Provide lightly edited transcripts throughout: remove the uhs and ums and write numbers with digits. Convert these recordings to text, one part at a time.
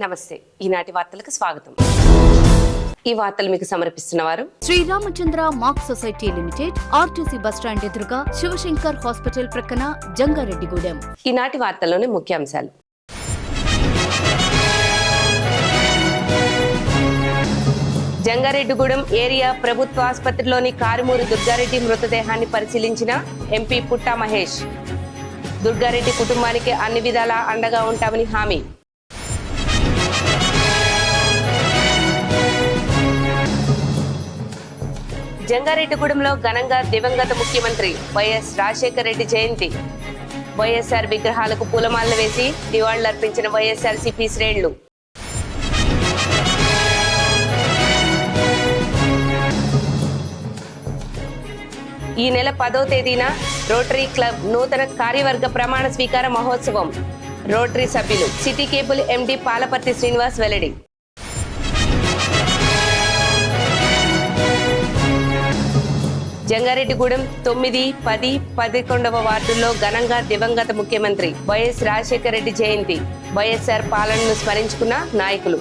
నమస్తే ఈనాటి వార్తలకు స్వాగతం. ఈ వార్తలు మీకు సమర్పిస్తున్నవారు శ్రీరామచంద్ర మాక్ సొసైటీ లిమిటెడ్, ఆర్టీసీ బస్టాండ్ ఎదురుగా, శివశంకర్ హాస్పిటల్ ప్రక్కన, జంగారెడ్డిగూడెం. ఈనాటి వార్తల్లోని ముఖ్యాంశాలు. జంగారెడ్డిగూడెం ఏరియా ప్రభుత్వ ఆసుపత్రిలోని కారుమూరి దుర్గారెడ్డి మృతదేహాన్ని పరిశీలించిన ఎంపీ పుట్టా మహేష్. దుర్గారెడ్డి కుటుంబానికి అన్ని విధాలా అండగా ఉంటామని హామీ. జంగారెడ్డిగూడెంలో ఘనంగా దివంగత ముఖ్యమంత్రి వైఎస్ రాజశేఖర రెడ్డి జయంతి. వైఎస్ఆర్ విగ్రహాలకు పూలమాలలు వేసి నివాళులర్పించిన వైఎస్ఆర్సీపీ శ్రేణులు. ఈ నెల 10వ తేదీన రోటరీ క్లబ్ నూతన కార్యవర్గ ప్రమాణ స్వీకార మహోత్సవం. రోటరీ సభ్యులు సిటీ కేబుల్ ఎండి పాలపర్తి శ్రీనివాస్ వెల్లడి. జంగారెడ్డిగూడెం 9, 10, 11వ వార్డుల్లో ఘనంగా దివంగత ముఖ్యమంత్రి వైఎస్ రాజశేఖర రెడ్డి జయంతి. వైఎస్ఆర్ పాలనను స్మరించుకున్న నాయకులు.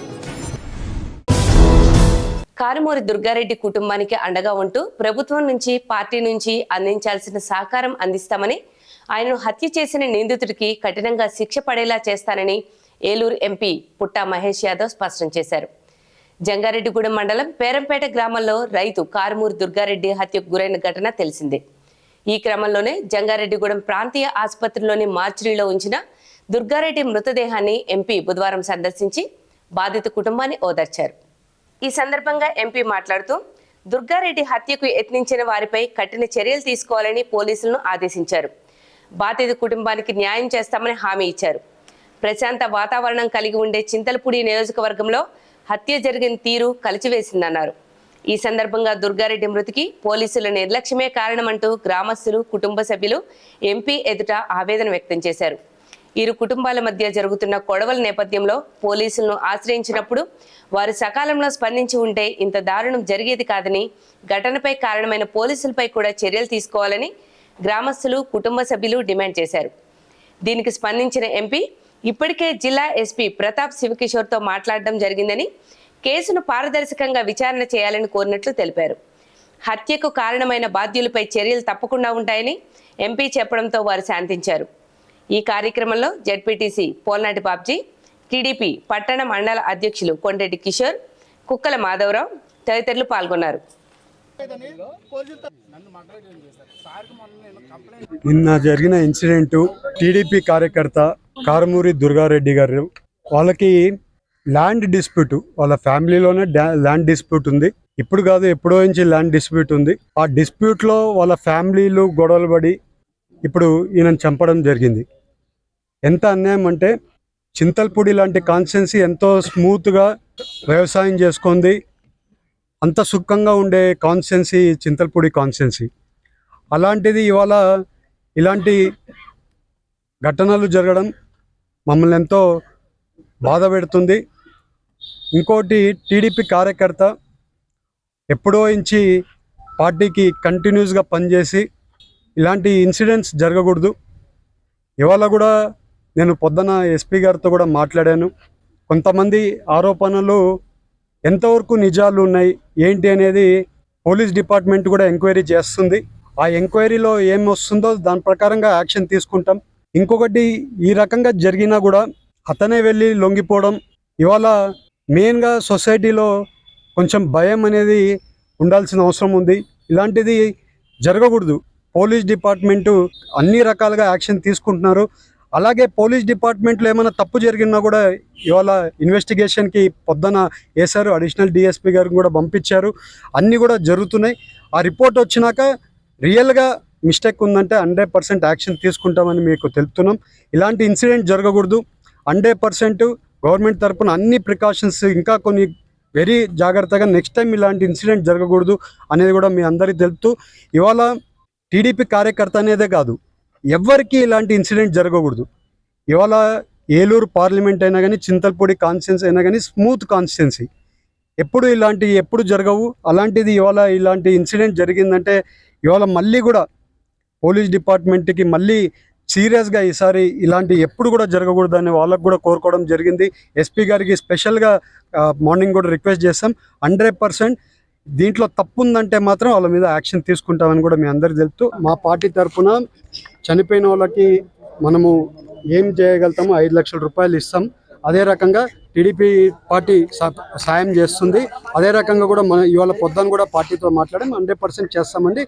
కారుమూరి దుర్గారెడ్డి కుటుంబానికి అండగా ఉంటూ ప్రభుత్వం నుంచి, పార్టీ నుంచి అందించాల్సిన సహకారం అందిస్తామని, ఆయనను హత్య చేసిన నిందితుడికి కఠినంగా శిక్ష పడేలా చేస్తానని ఏలూరు ఎంపీ పుట్టా మహేష్ యాదవ్ స్పష్టం చేశారు. జంగారెడ్డిగూడెం మండలం పేరంపేట గ్రామంలో రైతు కారుమూరి దుర్గారెడ్డి హత్యకు గురైన ఘటన తెలిసిందే. ఈ క్రమంలోనే జంగారెడ్డిగూడెం ప్రాంతీయ ఆసుపత్రిలోని మార్చురీలో ఉంచిన దుర్గారెడ్డి మృతదేహాన్ని ఎంపీ బుధవారం సందర్శించి బాధిత కుటుంబాన్ని ఓదార్చారు. ఈ సందర్భంగా ఎంపీ మాట్లాడుతూ దుర్గారెడ్డి హత్యకు యత్నించిన వారిపై కఠిన చర్యలు తీసుకోవాలని పోలీసులను ఆదేశించారు. బాధిత కుటుంబానికి న్యాయం చేస్తామని హామీ ఇచ్చారు. ప్రశాంత వాతావరణం కలిగి ఉండే చింతలపూడి నియోజకవర్గంలో హత్య జరిగిన తీరు కలిచివేసిందన్నారు. ఈ సందర్భంగా దుర్గారెడ్డి మృతికి పోలీసుల నిర్లక్ష్యమే కారణమంటూ గ్రామస్తులు, కుటుంబ సభ్యులు ఎంపీ ఎదుట ఆవేదన వ్యక్తం చేశారు. ఇరు కుటుంబాల మధ్య జరుగుతున్న గొడవల నేపథ్యంలో పోలీసులను ఆశ్రయించినప్పుడు వారు సకాలంలో స్పందించి ఉంటే ఇంత దారుణం జరిగేది కాదని, ఘటనపై కారణమైన పోలీసులపై కూడా చర్యలు తీసుకోవాలని గ్రామస్తులు, కుటుంబ సభ్యులు డిమాండ్ చేశారు. దీనికి స్పందించిన ఎంపీ ఇప్పటికే జిల్లా ఎస్పీ ప్రతాప్ శివకిషోర్తో మాట్లాడడం జరిగిందని, కేసును పారదర్శకంగా విచారణ చేయాలని కోరినట్లు తెలిపారు. హత్యకు కారణమైన బాధ్యులపై చర్యలు తప్పకుండా ఉంటాయని ఎంపీ చెప్పడంతో వారు శాంతించారు. ఈ కార్యక్రమంలో జెడ్పీటీసీ పోల్నాటి బాబ్జీ, టీడీపీ పట్టణ మండల అధ్యక్షులు కొండరెడ్డి కిషోర్, కుక్కల మాధవరావు తదితరులు పాల్గొన్నారు. నిన్న జరిగిన ఇన్సిడెంట్ టీడీపీ కార్యకర్త కారుమూరి దుర్గారెడ్డి గారు, వాళ్ళకి ల్యాండ్ డిస్ప్యూట్, వాళ్ళ ఫ్యామిలీలోనే ల్యాండ్ డిస్ప్యూట్ ఉంది. ఇప్పుడు కాదు, ఎప్పుడో నుంచి ల్యాండ్ డిస్ప్యూట్ ఉంది. ఆ డిస్ప్యూట్లో వాళ్ళ ఫ్యామిలీలు గొడవలు పడి ఇప్పుడు ఈయనను చంపడం జరిగింది. ఎంత అన్యాయం అంటే, చింతల్పూడి లాంటి కాన్స్టిట్యున్సీ ఎంతో స్మూత్గా వ్యవసాయం చేసుకుంది, అంత సుఖంగా ఉండే కాన్స్టిట్యున్సీ చింతల్పూడి కాన్స్టిట్యున్సీ. అలాంటిది ఇవాళ ఇలాంటి ఘటనలు జరగడం మమ్మల్ని ఎంతో బాధ పెడుతుంది. ఇంకోటి, టీడీపీ కార్యకర్త ఎప్పుడో నుంచి పార్టీకి కంటిన్యూస్గా పనిచేసి ఇలాంటి ఇన్సిడెంట్స్ జరగకూడదు. ఇవాళ కూడా నేను పొద్దున ఎస్పీ గారితో కూడా మాట్లాడాను. కొంతమంది ఆరోపణలు ఎంతవరకు నిజాలు ఉన్నాయి ఏంటి అనేది పోలీస్ డిపార్ట్మెంట్ కూడా ఎంక్వైరీ చేస్తుంది. ఆ ఎంక్వైరీలో ఏం వస్తుందో దాని ప్రకారంగా యాక్షన్ తీసుకుంటాం. ఇంకొకటి, ఈ రకంగా జరిగినా కూడా అతనే వెళ్ళి లొంగిపోవడం, ఇవాళ మెయిన్గా సొసైటీలో కొంచెం భయం అనేది ఉండాల్సిన అవసరం ఉంది. ఇలాంటిది జరగకూడదు. పోలీస్ డిపార్ట్మెంటు అన్ని రకాలుగా యాక్షన్ తీసుకుంటున్నారు. అలాగే పోలీస్ డిపార్ట్మెంట్లో ఏమైనా తప్పు జరిగినా కూడా ఇవాళ ఇన్వెస్టిగేషన్కి పొద్దున వేశారు. అడిషనల్ డిఎస్పీ గారికి కూడా పంపించారు. అన్నీ కూడా జరుగుతున్నాయి. ఆ రిపోర్ట్ వచ్చినాక రియల్గా మిస్టేక్ ఉందంటే 100% యాక్షన్ తీసుకుంటామని మీకు తెలుపుతున్నాం. ఇలాంటి ఇన్సిడెంట్ జరగకూడదు. 100% గవర్నమెంట్ తరఫున అన్ని ప్రికాషన్స్, ఇంకా కొన్ని వెరీ జాగ్రత్తగా నెక్స్ట్ టైం ఇలాంటి ఇన్సిడెంట్ జరగకూడదు అనేది కూడా మీ అందరికీ తెలుపుతూ, ఇవాళ టీడీపీ కార్యకర్త అనేదే కాదు, ఎవ్వరికీ ఇలాంటి ఇన్సిడెంట్ జరగకూడదు. ఇవాళ ఏలూరు పార్లమెంట్ అయినా కానీ, చింతల్పూడి కాన్స్టిట్యున్సీ అయినా కానీ స్మూత్ కాన్స్టిట్యున్సీ, ఎప్పుడు జరగవు. అలాంటిది ఇవాళ ఇలాంటి ఇన్సిడెంట్ జరిగిందంటే ఇవాళ మళ్ళీ కూడా పోలీస్ డిపార్ట్మెంట్కి మళ్ళీ సీరియస్గా ఈసారి ఇలాంటి ఎప్పుడు కూడా జరగకూడదని వాళ్ళకు కూడా కోరుకోవడం జరిగింది. ఎస్పీ గారికి స్పెషల్గా మార్నింగ్ కూడా రిక్వెస్ట్ చేస్తాం. 100% దీంట్లో తప్పు ఉందంటే మాత్రం వాళ్ళ మీద యాక్షన్ తీసుకుంటామని కూడా మీ అందరికీ తెలుపుతూ, మా పార్టీ తరఫున చనిపోయిన వాళ్ళకి మనము ఏం చేయగలుగుతామో 5 లక్షల రూపాయలు ఇస్తాం. అదే రకంగా టీడీపీ పార్టీ సాయం చేస్తుంది. అదే రకంగా కూడా మన ఇవాళ పొద్దున కూడా పార్టీతో మాట్లాడాం. 100% చేస్తామండి.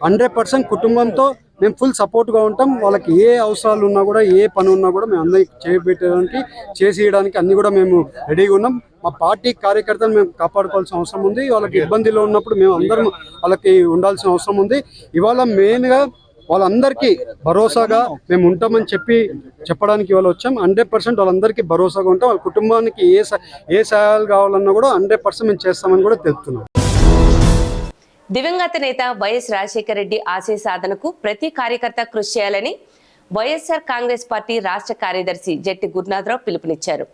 100% కుటుంబంతో మేము ఫుల్ సపోర్ట్గా ఉంటాం. వాళ్ళకి ఏ అవసరాలు ఉన్నా కూడా, ఏ పని ఉన్నా కూడా మేము అందరికి చేయబెట్టడానికి, చేసేయడానికి అన్ని కూడా మేము రెడీగా ఉన్నాం. మా పార్టీ కార్యకర్తలు మేము కాపాడుకోవాల్సిన అవసరం ఉంది. వాళ్ళకి ఇబ్బందిలో ఉన్నప్పుడు మేము అందరం వాళ్ళకి ఉండాల్సిన అవసరం ఉంది. ఇవాళ మెయిన్గా వాళ్ళందరికీ భరోసాగా మేము ఉంటామని చెప్పడానికి ఇవాళ వచ్చాం. 100% వాళ్ళందరికీ భరోసాగా ఉంటాం. వాళ్ళ కుటుంబానికి ఏ సహాయాలు కావాలన్నా కూడా 100% మేము చేస్తామని కూడా తెలుపుతున్నాం. దివంగత నేత వైఎస్ రాజశేఖర రెడ్డి ఆశయ సాధనకు ప్రతి కార్యకర్త కృషి చేయాలని వైఎస్ఆర్ కాంగ్రెస్ పార్టీ రాష్ట్ర కార్యదర్శి జట్టి గురునాథరావు పిలుపునిచ్చారు.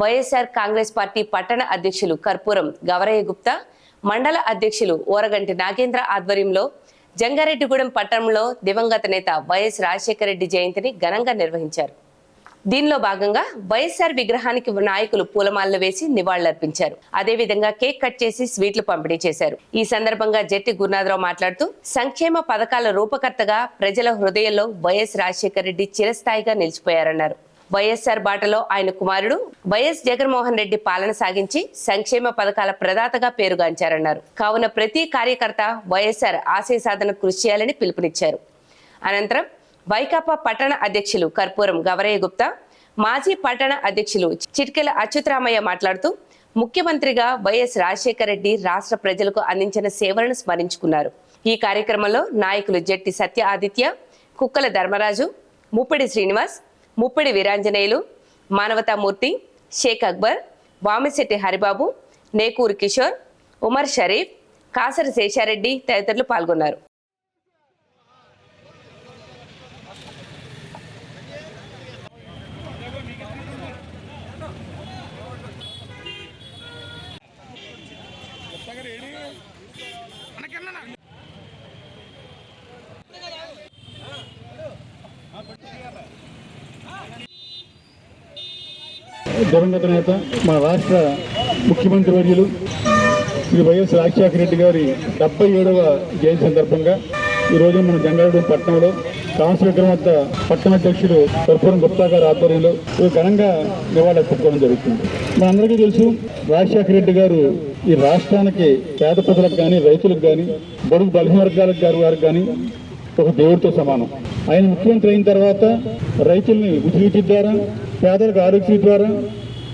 వైఎస్ఆర్ కాంగ్రెస్ పార్టీ పట్టణ అధ్యక్షులు కర్పూరం గవరయ్య గుప్తా, మండల అధ్యక్షులు ఓరగంటి నాగేంద్ర ఆధ్వర్యంలో జంగారెడ్డిగూడెం పట్టణంలో దివంగత నేత వైఎస్ రాజశేఖర రెడ్డి జయంతిని ఘనంగా నిర్వహించారు. దీనిలో భాగంగా వైఎస్ఆర్ విగ్రహానికి నాయకులు పూలమాలలు వేసి నివాళులర్పించారు. అదేవిధంగా కేక్ కట్ చేసి స్వీట్లు పంపిణీ చేశారు. ఈ సందర్భంగా జట్టి గురునాథరావు మాట్లాడుతూ, సంక్షేమ పథకాల రూపకర్తగా ప్రజల హృదయంలో వైఎస్ రాజశేఖర రెడ్డి చిరస్థాయిగా నిలిచిపోయారన్నారు. వైఎస్ఆర్ బాటలో ఆయన కుమారుడు వైఎస్ జగన్మోహన్ రెడ్డి పాలన సాగించి సంక్షేమ పథకాల ప్రదాతగా పేరుగాంచారన్నారు. కావున ప్రతి కార్యకర్త వైఎస్ఆర్ ఆశయ సాధన కృషి చేయాలని పిలుపునిచ్చారు. అనంతరం వైకాపా పట్టణ అధ్యక్షులు కర్పూరం గవరయ్య గుప్తా, మాజీ పట్టణ అధ్యక్షులు చిట్కెల అచ్యుతరామయ్య మాట్లాడుతూ, ముఖ్యమంత్రిగా వైఎస్ రాజశేఖర రెడ్డి రాష్ట్ర ప్రజలకు అందించిన సేవలను స్మరించుకున్నారు. ఈ కార్యక్రమంలో నాయకులు జట్టి సత్య ఆదిత్య, కుక్కల ధర్మరాజు, ముప్పిడి శ్రీనివాస్, ముప్పిడి వీరాంజనేయులు, మానవతామూర్తి, షేక్ అక్బర్, వామిశెట్టి హరిబాబు, నేకూరు కిషోర్, ఉమర్ షరీఫ్, కాసరి శేషారెడ్డి తదితరులు పాల్గొన్నారు. దివంగత నేత మన రాష్ట్ర ముఖ్యమంత్రి వర్యులు శ్రీ వైఎస్ రాజశేఖర రెడ్డి గారి 77వ జయంతి సందర్భంగా ఈరోజు మన జంగారెడ్డి పట్టణంలో కాన్సల్ విగ్రహం వద్ద పట్టణ అధ్యక్షుడు కర్పూరం గుప్తా గారి ఆధ్వర్యంలో ఘనంగా నివాళులర్పించుకోవడం జరుగుతుంది. మనందరికీ తెలుసు, రాజశేఖర రెడ్డి గారు ఈ రాష్ట్రానికి పేద ప్రజలకు కానీ, రైతులకు కానీ, బడుగు బలహీన వర్గాలకు వారికి కానీ ఒక దేవుడితో సమానం. ఆయన ముఖ్యమంత్రి అయిన తర్వాత రైతుల్ని ఉచిత ద్వారా, పేదలకు ఆరోగ్యశ్రీ ద్వారా,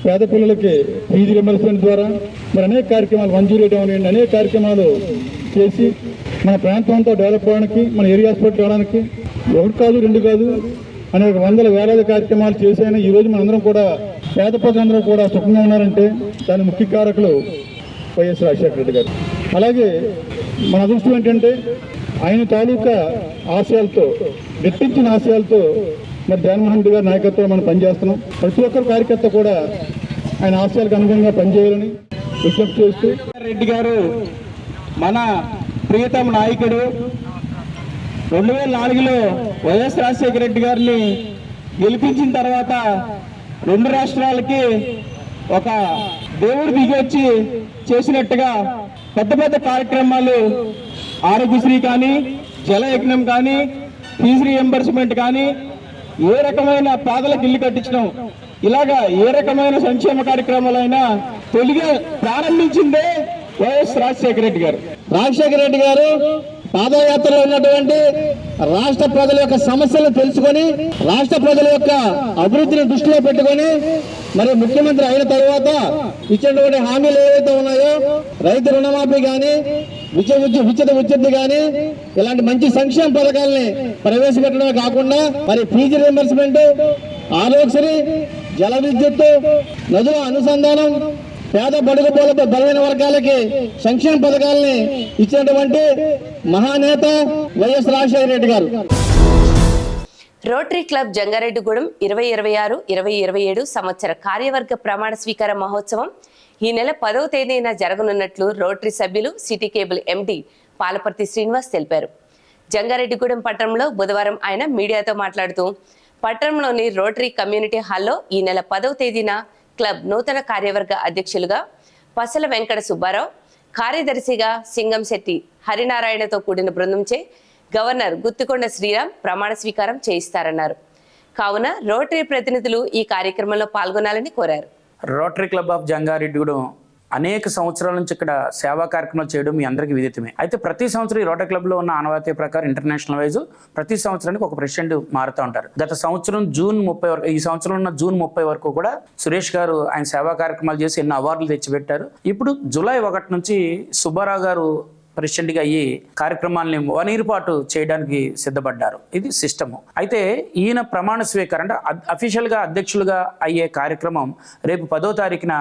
పేద పిల్లలకి ఫీజు రింబర్స్మెంట్ ద్వారా మరి అనేక కార్యక్రమాలు, మంజూరు చేయడం అనేక కార్యక్రమాలు చేసి మన ప్రాంతం అంతా డెవలప్ అవడానికి, మన ఏరియా హాస్పిటల్ అవడానికి 1 కాదు 2 కాదు అనేక వందల వేలాది కార్యక్రమాలు చేశాయని ఈరోజు మనందరం కూడా, పేద ప్రజలందరూ కూడా సుఖంగా ఉన్నారంటే దాని ముఖ్య కారకులు వైఎస్ రాజశేఖర రెడ్డి గారు. అలాగే మన అదృష్టం ఏంటంటే ఆయన తాలూకా ఆశయాలతో, రెట్టించిన ఆశయాలతో మరి జగన్మోహన్ రెడ్డి గారి నాయకత్వంలో మనం పనిచేస్తున్నాం. ప్రతి ఒక్కరు కార్యకర్త కూడా ఆయన ఆశయాలకు అనుగుణంగా పనిచేయాలని విజ్ఞప్తి చేస్తూ, రెడ్డి గారు మన ప్రియతమ నాయకుడు 2004లో వైఎస్ రాజశేఖర రెడ్డి గారిని గెలిపించిన తర్వాత 2 రాష్ట్రాలకి ఒక దేవుడు దిగొచ్చి చేసినట్టుగా పెద్ద పెద్ద కార్యక్రమాలు, ఆరోగ్యశ్రీ కానీ, జలయజ్ఞం కానీ, ఫీజు రీఎంబర్స్మెంట్ కానీ, ఏ రకమైన పేదలకు ఇల్లు కట్టించడం, ఇలాగా ఏ రకమైన సంక్షేమ కార్యక్రమాలైనా తొలిగా ప్రారంభించిందే వైఎస్ రాజశేఖర రెడ్డి గారు. రాజశేఖర రెడ్డి గారు పాదయాత్రలో ఉన్నటువంటి రాష్ట్ర ప్రజల యొక్క సమస్యలను తెలుసుకొని, రాష్ట్ర ప్రజల యొక్క అభివృద్ధిని దృష్టిలో పెట్టుకొని మరి ముఖ్యమంత్రి అయిన తర్వాత ఇచ్చినటువంటి హామీలు ఏవైతే ఉన్నాయో, రైతు రుణమాఫీ కానీ, ఉచిత విద్యుత్ కానీ, ఇలాంటి మంచి సంక్షేమ పథకాలని ప్రవేశపెట్టడమే కాకుండా మరి ఫీజు రీఎంబర్స్మెంట్, ఆరోగ్యశ్రీ, జల విద్యుత్, నదుల అనుసంధానం, పేద బడుగు బలైన వర్గాలకి సంక్షేమ పథకాలని ఇచ్చినటువంటి మహానేత వైఎస్ రాజశేఖర రెడ్డి గారు. రోటరీ క్లబ్ జంగారెడ్డిగూడెం 2026-2027 సంవత్సర కార్యవర్గ ప్రమాణ స్వీకార మహోత్సవం ఈ నెల 10వ తేదీన జరగనున్నట్లు రోటరీ సభ్యులు సిటీ కేబుల్ ఎండి పాలపర్తి శ్రీనివాస్ తెలిపారు. జంగారెడ్డిగూడెం పట్టణంలో బుధవారం ఆయన మీడియాతో మాట్లాడుతూ పట్టణంలోని రోటరీ కమ్యూనిటీ హాల్లో ఈ నెల 10వ తేదీన క్లబ్ నూతన కార్యవర్గ అధ్యక్షులుగా పసల వెంకట సుబ్బారావు, కార్యదర్శిగా సింగంశెట్టి హరినారాయణతో కూడిన బృందంచే గవర్నర్ గుత్తికొండ శ్రీరామ్ ప్రమాణ స్వీకారం చేయిస్తారన్నారు. కావున రోటరీ ప్రతినిధులు ఈ కార్యక్రమంలో పాల్గొనాలని కోరారు. రోటరీ క్లబ్ ఆఫ్ జంగారెడ్డిగూడెం అనేక సంవత్సరాల నుంచి ఇక్కడ సేవా కార్యక్రమాలు చేయడం మీ అందరికీ విదితమే. అయితే ప్రతి సంవత్సరం ఈ రోటరీ క్లబ్లో ఉన్న ఆనవాయితీ ప్రకారం ఇంటర్నేషనల్ వైజ్ ప్రతి సంవత్సరానికి ఒక ప్రెసిడెంట్ మారుతూ ఉంటారు. గత సంవత్సరం జూన్ 30 వరకు, ఈ సంవత్సరం ఉన్న జూన్ 30 వరకు కూడా సురేష్ గారు ఆయన సేవా కార్యక్రమాలు చేసి ఎన్నో అవార్డులు తెచ్చిపెట్టారు. ఇప్పుడు జూలై 1 నుంచి సుబ్బారావు గారు ప్రెసిడెంట్గా అయ్యి కార్యక్రమాన్ని 1 year పాటు చేయడానికి సిద్ధపడ్డారు. ఇది సిస్టము. అయితే ఈయన ప్రమాణ స్వీకారం అంటే అఫీషియల్గా అధ్యక్షులుగా అయ్యే కార్యక్రమం రేపు 10వ తారీఖున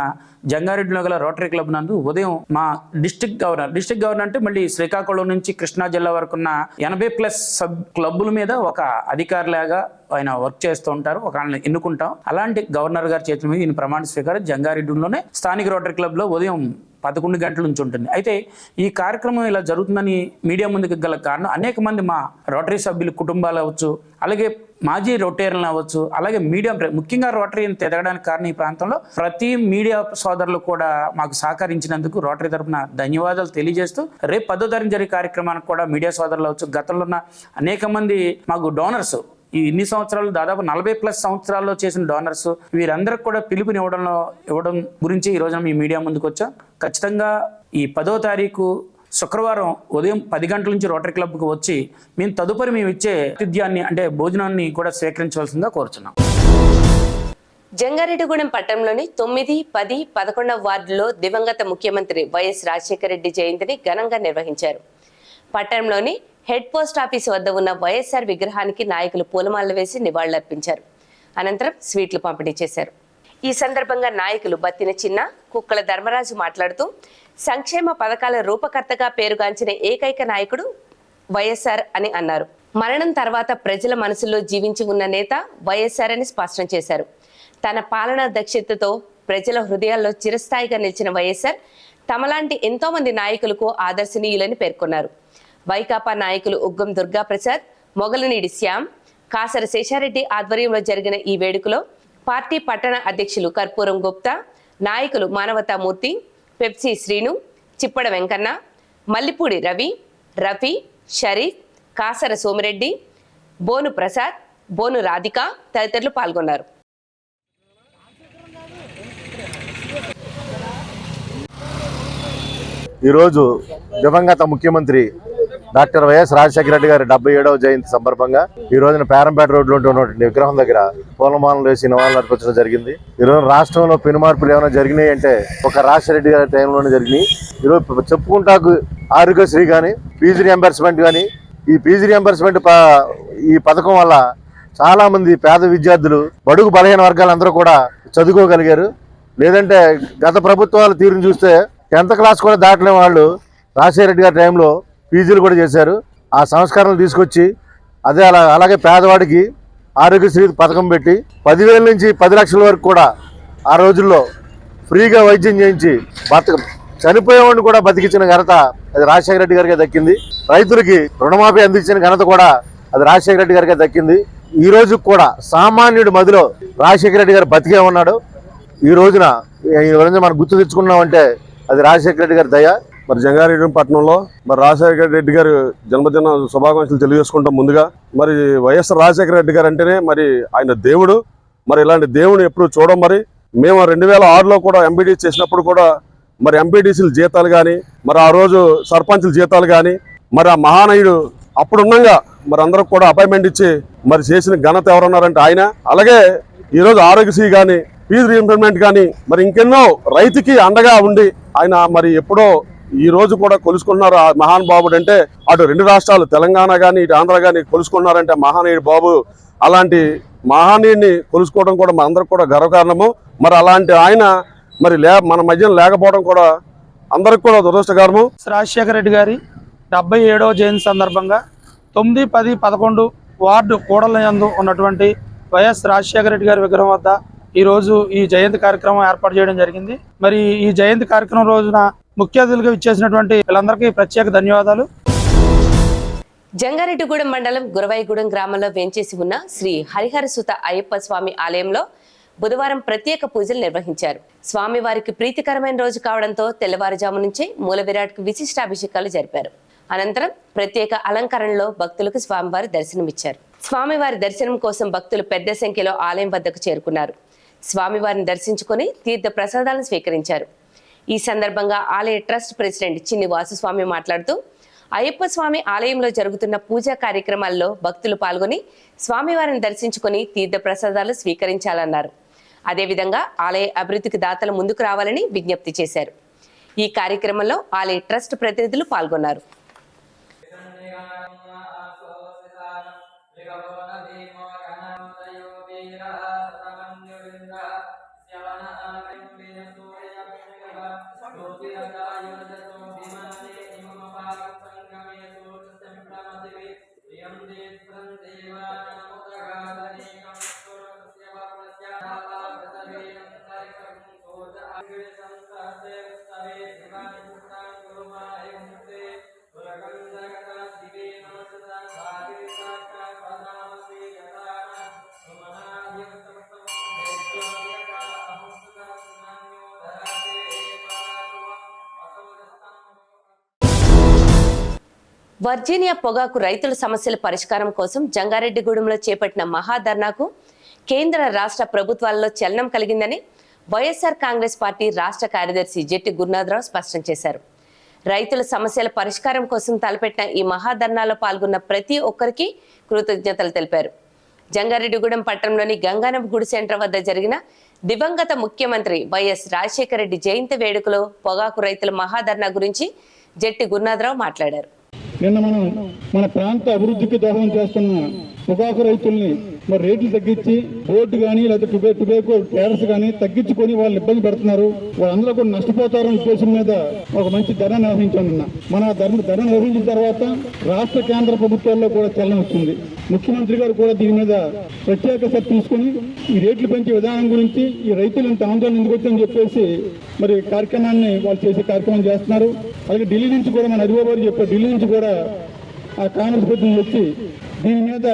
జంగారెడ్డిలో గల రోటరీ క్లబ్ నందు ఉదయం మా డిస్ట్రిక్ట్ గవర్నర్ అంటే మళ్ళీ శ్రీకాకుళం నుంచి కృష్ణా జిల్లా వరకు ఉన్న 80+ సబ్ క్లబ్బుల మీద ఒక అధికారిలాగా ఆయన వర్క్ చేస్తూ ఉంటారు. ఒక ఆయన ఎన్నుకుంటాం. అలాంటి గవర్నర్ గారి చేతుల మీద ఈయన ప్రమాణ స్వీకారం జంగారెడ్డిలోనే స్థానిక రోటరీ క్లబ్లో ఉదయం 11 గంటల నుంచి ఉంటుంది. అయితే ఈ కార్యక్రమం ఇలా జరుగుతుందని మీడియా ముందుకు గల కారణం అనేక మంది మా రోటరీ సభ్యుల కుటుంబాలు అవ్వచ్చు, అలాగే మాజీ రొటేరియన్లు అవ్వచ్చు, అలాగే మీడియా ముఖ్యంగా రోటరీ ఎదగడానికి కారణం ఈ ప్రాంతంలో ప్రతి మీడియా సోదరులు కూడా మాకు సహకరించినందుకు రోటరీ తరఫున ధన్యవాదాలు తెలియజేస్తూ రేపు 10వ తారీఖు జరిగే కార్యక్రమానికి కూడా మీడియా సోదరులు అవ్వచ్చు, గతంలో ఉన్న అనేక మంది మాకు డోనర్స్ ఈ ఇన్ని సంవత్సరాలు దాదాపు 40+ సంవత్సరాల్లో చేసిన డోనర్స్ వీరందరికి కూడా ఇవ్వడం గురించి ఈ రోజున మీ మీడియా ముందుకు వచ్చాం. ఖచ్చితంగా ఈ 10వ తారీఖు శుక్రవారం ఉదయం 10 గంటల నుంచి రోటరీ క్లబ్కి వచ్చి తదుపరి మేము ఇచ్చే ఆతిథ్యాన్ని అంటే భోజనాన్ని కూడా స్వీకరించవలసిందిగా కోరుచున్నాం. జంగారెడ్డిగూడెం పట్టణంలోని 9, 10, 11వ వార్డులో దివంగత ముఖ్యమంత్రి వైఎస్ రాజశేఖర రెడ్డి జయంతిని ఘనంగా నిర్వహించారు. పట్టణంలోని హెడ్ పోస్ట్ ఆఫీస్ వద్ద ఉన్న వైఎస్ఆర్ విగ్రహానికి నాయకులు పూలమాలలు వేసి నివాళులర్పించారు. అనంతరం స్వీట్లు పంపిణీ చేశారు. ఈ సందర్భంగా నాయకులు బత్తిన చిన్న, కుక్కల ధర్మరాజు మాట్లాడుతూ సంక్షేమ పథకాల రూపకర్తగా పేరుగాంచిన ఏకైక నాయకుడు వైఎస్ఆర్ అని అన్నారు. మరణం తర్వాత ప్రజల మనసుల్లో జీవించి ఉన్న నేత వైఎస్ఆర్ అని స్పష్టం చేశారు. తన పాలనా దక్షతతో ప్రజల హృదయాల్లో చిరస్థాయిగా నిలిచిన వైఎస్ఆర్ తమలాంటి ఎంతో మంది నాయకులకు ఆదర్శనీయులని పేర్కొన్నారు. వైకాపా నాయకులు ఉగ్గం దుర్గాప్రసాద్, మొగలనీడి శ్యామ్, కాసర శేషారెడ్డి ఆధ్వర్యంలో జరిగిన ఈ వేడుకలో పార్టీ పట్టణ అధ్యక్షులు కర్పూరం గుప్తా, నాయకులు మానవతామూర్తి, పెప్సీ శ్రీను, చిప్పడ వెంకన్న, మల్లిపూడి రవి, రఫీ, షరీఫ్, కాసర సోమిరెడ్డి, బోను ప్రసాద్, బోను రాధిక తదితరులు పాల్గొన్నారు. ఈరోజు దివంగత ముఖ్యమంత్రి డాక్టర్ వైఎస్ రాజశేఖర రెడ్డి గారి 77వ జయంతి సందర్భంగా ఈ రోజున పేరంపేట రోడ్లో ఉన్నటువంటి విగ్రహం దగ్గర పూలమాలలు వేసి నివాళులు అర్పించడం జరిగింది. ఈరోజు రాష్ట్రంలో పెను మార్పులు ఏమైనా జరిగినాయి అంటే ఒక రాజశేఖర రెడ్డి గారి టైంలోనే జరిగినాయి. ఈరోజు చెప్పుకుంటాకు ఆరోగ్యశ్రీ కానీ, ఫీజు రియంబర్స్మెంట్ కానీ, ఈ ఫీజు రియంబర్స్మెంట్ ఈ పథకం వల్ల చాలా మంది పేద విద్యార్థులు, బడుగు బలహీన వర్గాలందరూ కూడా చదువుకోగలిగారు. లేదంటే గత ప్రభుత్వాల తీరుని చూస్తే 10th క్లాస్ కూడా దాటలేని వాళ్ళు రాజశేఖర రెడ్డి గారి టైంలో పీజీలు కూడా చేశారు. ఆ సంస్కరణలు తీసుకొచ్చి అలాగే పేదవాడికి ఆరోగ్యశ్రీ పథకం పెట్టి 10,000 నుంచి 10 లక్షల వరకు కూడా ఆ రోజుల్లో ఫ్రీగా వైద్యం చేయించి చనిపోయేవాడిని కూడా బతికించిన ఘనత అది రాజశేఖర రెడ్డి గారికి దక్కింది. రైతులకి రుణమాఫీ అందించిన ఘనత కూడా అది రాజశేఖర రెడ్డి గారికి దక్కింది. ఈ రోజు కూడా సామాన్యుడి మదిలో రాజశేఖర రెడ్డి గారు బతికే ఉన్నాడు. ఈ రోజున మనం గుర్తు తెచ్చుకున్నామంటే అది రాజశేఖర రెడ్డి గారి దయ. మరి జంగారెడ్డి పట్టణంలో మరి రాజశేఖర రెడ్డి గారు జన్మదిన శుభాకాంక్షలు తెలియజేసుకుంటాం. ముందుగా మరి వైఎస్ రాజశేఖర రెడ్డి గారు అంటేనే మరి ఆయన దేవుడు. మరి ఇలాంటి దేవుని ఎప్పుడు చూడం. మరి మేము 2006లో కూడా ఎంపీడీ చేసినప్పుడు కూడా మరి ఎంపీడీసీల జీతాలు కానీ, మరి ఆ రోజు సర్పంచుల జీతాలు కానీ, మరి ఆ మహానయుడు అప్పుడున్నంగా మరి అందరికి కూడా అపాయింట్మెంట్ ఇచ్చి మరి చేసిన ఘనత ఎవరున్నారంటే ఆయన. అలాగే ఈరోజు ఆరోగ్యశ్రీ కానీ, ఫీజు రీఇంబర్స్మెంట్ కానీ, మరి ఇంకెన్నో రైతుకి అండగా ఉండి ఆయన మరి ఎప్పుడో ఈ రోజు కూడా కొలుసుకున్నారు. ఆ మహానుభావుడు అంటే అటు 2 రాష్ట్రాలు తెలంగాణ కానీ ఇటు ఆంధ్ర కానీ కొలుసుకున్నారంటే మహానీయుడు బాబు. అలాంటి మహానీయుడిని కొలుసుకోవడం కూడా మనందరికి కూడా గర్వకారణము. మరి అలాంటి ఆయన మరి మన మధ్యన లేకపోవడం కూడా అందరికి కూడా దురదృష్టకరము. రాజశేఖర రెడ్డి గారి 77వ జయంతి సందర్భంగా 9, 10, 11 వార్డు కూడల యందు ఉన్నటువంటి వైఎస్ రాజశేఖర రెడ్డి గారి విగ్రహం వద్ద ఈరోజు ఈ జయంతి కార్యక్రమం ఏర్పాటు చేయడం జరిగింది. మరి ఈ జయంతి కార్యక్రమం రోజున ముఖ్య అతిథులుగా ఇచ్చేసినటువంటి వీళ్ళందరికీ ప్రత్యేక ధన్యవాదాలు. జంగారెడ్డిగూడెం మండలం గురవాయిగూడెం గ్రామంలో వేంచేసి ఉన్న శ్రీ హరిహరసుత అయ్యప్ప స్వామి ఆలయంలో బుధవారం ప్రత్యేక పూజలు నిర్వహించారు. స్వామివారికి ప్రీతికరమైన రోజు కావడంతో తెల్లవారుజాము నుంచే మూల విరాట్కు విశిష్టాభిషేకాలు జరిపారు. అనంతరం ప్రత్యేక అలంకరణలో భక్తులకు స్వామివారి దర్శనమిచ్చారు. స్వామివారి దర్శనం కోసం భక్తులు పెద్ద సంఖ్యలో ఆలయం వద్దకు చేరుకున్నారు. స్వామివారిని దర్శించుకుని తీర్థ ప్రసాదాలను స్వీకరించారు. ఈ సందర్భంగా ఆలయ ట్రస్ట్ ప్రెసిడెంట్ చిన్ని వాసుస్వామి మాట్లాడుతూ అయ్యప్ప స్వామి ఆలయంలో జరుగుతున్న పూజా కార్యక్రమాల్లో భక్తులు పాల్గొని స్వామివారిని దర్శించుకుని తీర్థ ప్రసాదాలు స్వీకరించాలన్నారు. అదేవిధంగా ఆలయ అభివృద్ధికి దాతలు ముందుకు రావాలని విజ్ఞప్తి చేశారు. ఈ కార్యక్రమంలో ఆలయ ట్రస్ట్ ప్రతినిధులు పాల్గొన్నారు. వర్జీనియా పొగాకు రైతుల సమస్యల పరిష్కారం కోసం జంగారెడ్డిగూడెంలో చేపట్టిన మహాధర్నాకు కేంద్ర రాష్ట్ర ప్రభుత్వాలలో చలనం కలిగిందని వైఎస్ఆర్ కాంగ్రెస్ పార్టీ రాష్ట్ర కార్యదర్శి జెట్టి గురునాథరావు స్పష్టం చేశారు. రైతుల సమస్యల పరిష్కారం కోసం తలపెట్టిన ఈ మహాధర్నాలో పాల్గొన్న ప్రతి ఒక్కరికి కృతజ్ఞతలు తెలిపారు. జంగారెడ్డిగూడెం పట్టణంలోని గంగానమ్మ గుడి సెంటర్ వద్ద జరిగిన దివంగత ముఖ్యమంత్రి వైఎస్ రాజశేఖర రెడ్డి జయంతి వేడుకలో పొగాకు రైతుల మహాధర్నా గురించి జెట్టి గురునాథరావు మాట్లాడారు. నిన్న మన ప్రాంత అభివృద్ధికి దోహదం చేస్తున్న పొగాకు రైతుల్ని మరి రేట్లు తగ్గించి బోర్డు కానీ లేకపోతే టుబేకో ట్యారస్ కానీ తగ్గించుకొని వాళ్ళు ఇబ్బంది పెడుతున్నారు. వాళ్ళందరూ కూడా నష్టపోతారనే ఉద్దేశం మీద ఒక మంచి ధర నిర్వహించాం. మన ధర నిర్వహించిన తర్వాత రాష్ట్ర కేంద్ర ప్రభుత్వాల్లో కూడా చలనం వచ్చింది. ముఖ్యమంత్రి గారు కూడా దీని మీద ప్రత్యేక శ్రద్ధ తీసుకుని ఈ రేట్లు పెంచే విధానం గురించి ఈ రైతులు ఇంత ఆందోళన ఎందుకు వచ్చని చెప్పేసి మరి కార్యక్రమాన్ని వాళ్ళు చేసే కార్యక్రమం చేస్తున్నారు. అలాగే ఢిల్లీ నుంచి కూడా మన హరిబాబు చెప్పారు, ఢిల్లీ నుంచి కూడా ఆ కాంగ్రెస్ ప్రతినిధులు వచ్చి దీని మీద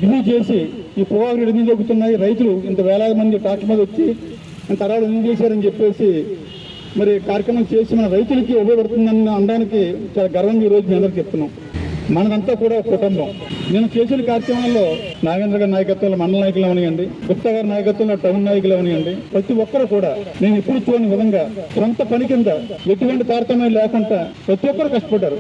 రివ్యూ చేసి ఈ పొగాకు రేట్లు ఎందుకు తగ్గుతున్నాయి, రైతులు ఇంత వేలాది మంది ట్రాక్టర్ మీద వచ్చి ఇంత అరాలు ఎందుకు చేశారని చెప్పేసి మరి కార్యక్రమం చేసి మన రైతులకి ఉపయోగపడుతుందని అనడానికి చాలా గర్వంగా ఈరోజు మేము అందరికీ చెప్తున్నాం. మనదంతా కూడా కుటుంబం. నేను చేసిన కార్యక్రమాల్లో నాగేంద్ర గారి నాయకత్వంలో మండల నాయకులు అవనియండి, గుప్తా గారి నాయకత్వంలో టౌన్ నాయకులు అవనియండి, ప్రతి ఒక్కరు కూడా నేను ఎప్పుడు చూడని విధంగా సొంత పని కింద ఎటువంటి తారతమ్యం లేకుండా ప్రతి ఒక్కరు కష్టపడ్డారు.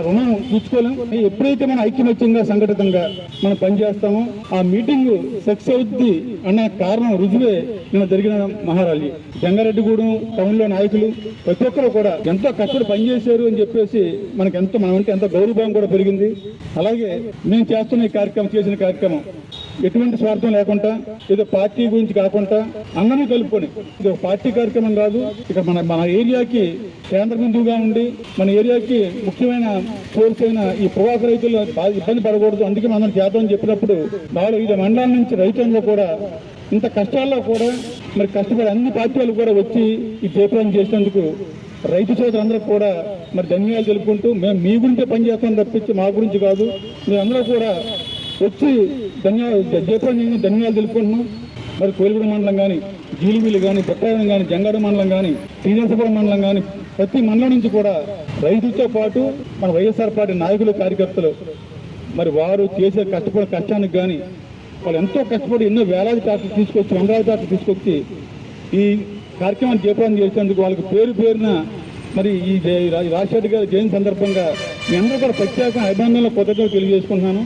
రుణం తీర్చుకోలేం. ఎప్పుడైతే మనం ఐక్యమత్యంగా సంఘటితంగా మనం పనిచేస్తామో ఆ మీటింగ్ సక్సెస్ అవుద్ది అన్న కారణం రుజువే నిన్న జరిగిన మహారాలి. జంగారెడ్డిగూడెం టౌన్ లో నాయకులు ప్రతి ఒక్కరు కూడా ఎంతో కష్టపడి పనిచేశారు అని చెప్పేసి మనకి మనం అంటే ఎంతో గౌరవం కూడా పెరిగింది. అలాగే మేము చేస్తున్న ఈ కార్యక్రమం చేసిన కార్యక్రమం ఎటువంటి స్వార్థం లేకుండా ఏదో పార్టీ గురించి కాకుండా అందరినీ కలుపుకొని ఇది ఒక పార్టీ కార్యక్రమం కాదు. ఇక మన ఏరియాకి కేంద్ర బిందువుగా ఉండి మన ఏరియాకి ముఖ్యమైన సోర్స్ అయిన ఈ పొగాకు రైతులు ఇబ్బంది పడకూడదు, అందుకే మనం చేద్దామని చెప్పినప్పుడు 4-5 మండలాల నుంచి రైతుల్లో కూడా ఇంత కష్టాల్లో కూడా మరి కష్టపడి అన్ని పార్టీలు కూడా వచ్చి ఈ జయప్రదం చేసినందుకు రైతు సోదరులందరూ కూడా మరి ధన్యవాదాలు తెలుపుకుంటూ మేము మీ గురించే పనిచేస్తాం తప్పించి మా గురించి కాదు, మీరందరూ కూడా వచ్చి జయప్రదం ధన్యవాదాలు తెలుపుకుంటున్నాం. మరి కోయిలగూడ మండలం కానీ, జీలిబీలు కానీ, బొట్టాయం కానీ, జంగారెడ్డి మండలం కానీ, శ్రీనివాసపురం మండలం కానీ ప్రతి మండలం నుంచి కూడా రైతులతో పాటు మన వైఎస్ఆర్ పార్టీ నాయకులు కార్యకర్తలు మరి వారు చేసే కష్టానికి కానీ వాళ్ళు ఎంతో కష్టపడి ఎన్నో వేలాది ట్రాక్టర్లు తీసుకొచ్చి, వందలాది ట్రాక్టర్లు తీసుకొచ్చి ఈ కార్యక్రమాన్ని జయప్రదం చేసేందుకు వాళ్ళకి పేరున మరి ఈ రాజశేఖర్ గారి జయంతి సందర్భంగా మీ అందరూ కూడా ప్రత్యేక అభినందనలు కృతజ్ఞతలు తెలియజేసుకుంటున్నాను.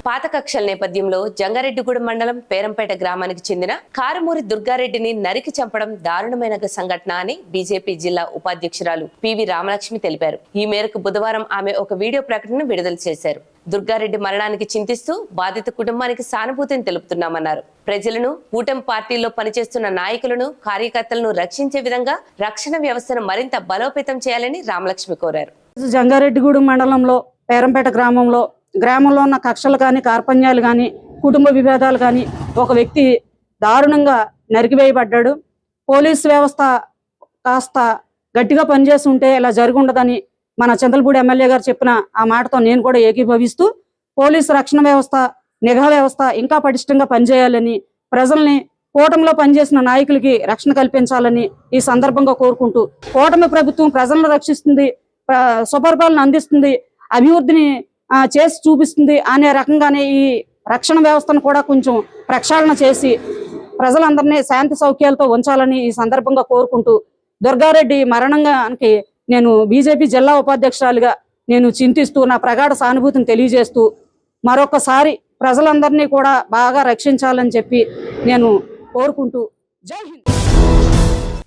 పాత కక్షల నేపథ్యంలో జంగారెడ్డిగూడెం మండలం పేరంపేట గ్రామానికి చెందిన కారుమూరి దుర్గారెడ్డిని నరికి చంపడం దారుణమైన సంఘటన అని బీజేపీ జిల్లా ఉపాధ్యక్షురాలు పివి రామలక్ష్మి తెలిపారు. ఈ మేరకు బుధవారం ఆమె ఒక వీడియో ప్రకటన విడుదల చేశారు. దుర్గారెడ్డి మరణానికి చింతిస్తూ బాధిత కుటుంబానికి సానుభూతిని తెలుపుతున్నామన్నారు. ప్రజలను, కూటమి పార్టీల్లో పనిచేస్తున్న నాయకులను, కార్యకర్తలను రక్షించే విధంగా రక్షణ వ్యవస్థను మరింత బలోపేతం చేయాలని రామలక్ష్మి కోరారు. జంగారెడ్డిగూడెం మండలంలో పేరంపేట గ్రామంలో ఉన్న కక్షలు కానీ, కార్పణ్యాలు కానీ, కుటుంబ విభేదాలు కానీ ఒక వ్యక్తి దారుణంగా నరికివేయబడ్డాడు. పోలీసు వ్యవస్థ కాస్త గట్టిగా పనిచేస్తుంటే ఇలా జరిగి ఉండదని మన చంద్రపూడి ఎమ్మెల్యే గారు చెప్పిన ఆ మాటతో నేను కూడా ఏకీభవిస్తూ పోలీసు రక్షణ వ్యవస్థ, నిఘా వ్యవస్థ ఇంకా పటిష్టంగా పనిచేయాలని, ప్రజల్ని కూటమిలో పనిచేసిన నాయకులకి రక్షణ కల్పించాలని ఈ సందర్భంగా కోరుకుంటూ, కూటమి ప్రభుత్వం ప్రజలను రక్షిస్తుంది, సుపరిపాలన అందిస్తుంది, అభివృద్ధిని చేసి చూపిస్తుంది అనే రకంగానే ఈ రక్షణ వ్యవస్థను కూడా కొంచెం ప్రక్షాళన చేసి ప్రజలందరినీ శాంతి సౌఖ్యాలతో ఉంచాలని ఈ సందర్భంగా కోరుకుంటూ, దుర్గారెడ్డి మరణంగానికి నేను బీజేపీ జిల్లా ఉపాధ్యక్షురాలిగా నేను చింతిస్తూ నా ప్రగాఢ సానుభూతిని తెలియజేస్తూ మరొకసారి ప్రజలందరినీ కూడా బాగా రక్షించాలని చెప్పి నేను కోరుకుంటూ జై హింద్.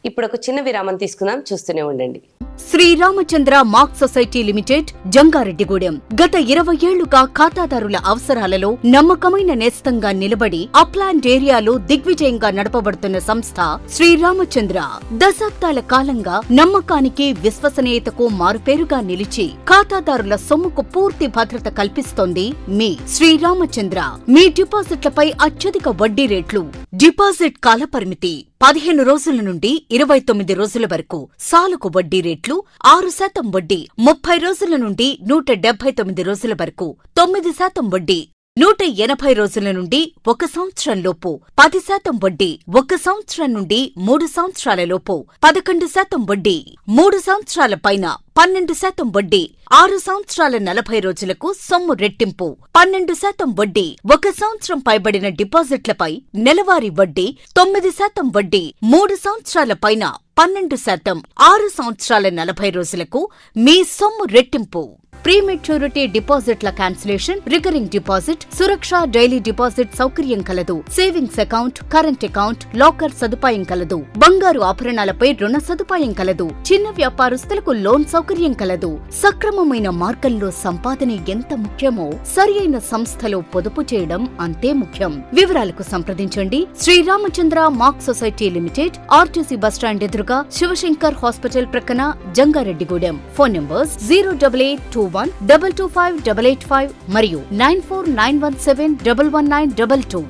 ఇప్పుడు ఒక చిన్న విరామం తీసుకుందాం, చూస్తూనే ఉండండి. శ్రీరామచంద్ర మాక్ సొసైటీ లిమిటెడ్, జంగారెడ్డిగూడెం. గత 20 ఏళ్లుగా ఖాతాదారుల అవసరాలలో నమ్మకమైన నేస్తంగా నిలబడి అప్లాండ్ ఏరియాలో దిగ్విజయంగా నడపబడుతున్న సంస్థ శ్రీరామచంద్ర. దశాబ్దాల కాలంగా నమ్మకానికి, విశ్వసనీయతకు మారుపేరుగా నిలిచి ఖాతాదారుల సొమ్ముకు పూర్తి భద్రత కల్పిస్తోంది మీ శ్రీరామచంద్ర. మీ డిపాజిట్లపై అత్యధిక వడ్డీ రేట్లు, డిపాజిట్ కాలపరిమితి 15 రోజుల నుండి 29 రోజుల వరకు, సాలుకు వడ్డీ రేట్లు 6% వడ్డీ, 30 రోజుల నుండి 179 రోజుల వరకు 9% వడ్డీ, 180 రోజుల నుండి 1 సంవత్సరం లోపు 10% వడ్డీ, 1 సంవత్సరం నుండి 3 సంవత్సరాల లోపు 11% వడ్డీ, 3 సంవత్సరాల పైన 12% వడ్డీ, 6 సంవత్సరాల 40 రోజులకు సొమ్ము రెట్టింపు 12% వడ్డీ, 1 సంవత్సరం పైబడిన డిపాజిట్లపై నెలవారీ వడ్డీ 9% వడ్డీ, 3 సంవత్సరాల పైన 12%, 6 సంవత్సరాల 40 రోజులకు మీ సొమ్ము రెట్టింపు. ప్రీమెచ్యూరిటీ డిపాజిట్ల క్యాన్సిలేషన్, రికరింగ్ డిపాజిట్, సురక్ష డైలీ డిపాజిట్ సౌకర్యం కలదు. Savings account, current account, locker సదుపాయం కలదు. బంగారు ఆభరణాలపై రుణ సదుపాయం కలదు. చిన్న వ్యాపారస్తులకు లోన్ సౌకర్యం కలదు. సక్రమమైన మార్గంలో సంపాదన ఎంత ముఖ్యమో సరియైన సంస్థలో పొదుపు చేయడం అంతే ముఖ్యం. వివరాలకు సంప్రదించండి. శ్రీరామచంద్ర మాక్ సొసైటీ లిమిటెడ్, ఆర్టీసీ బస్టాండ్ ఎదురుగా, శివశంకర్ హాస్పిటల్ ప్రక్కన, జంగారెడ్డిగూడెం. ఫోన్ నంబర్స్ 08821225885 మరియు 9491711922.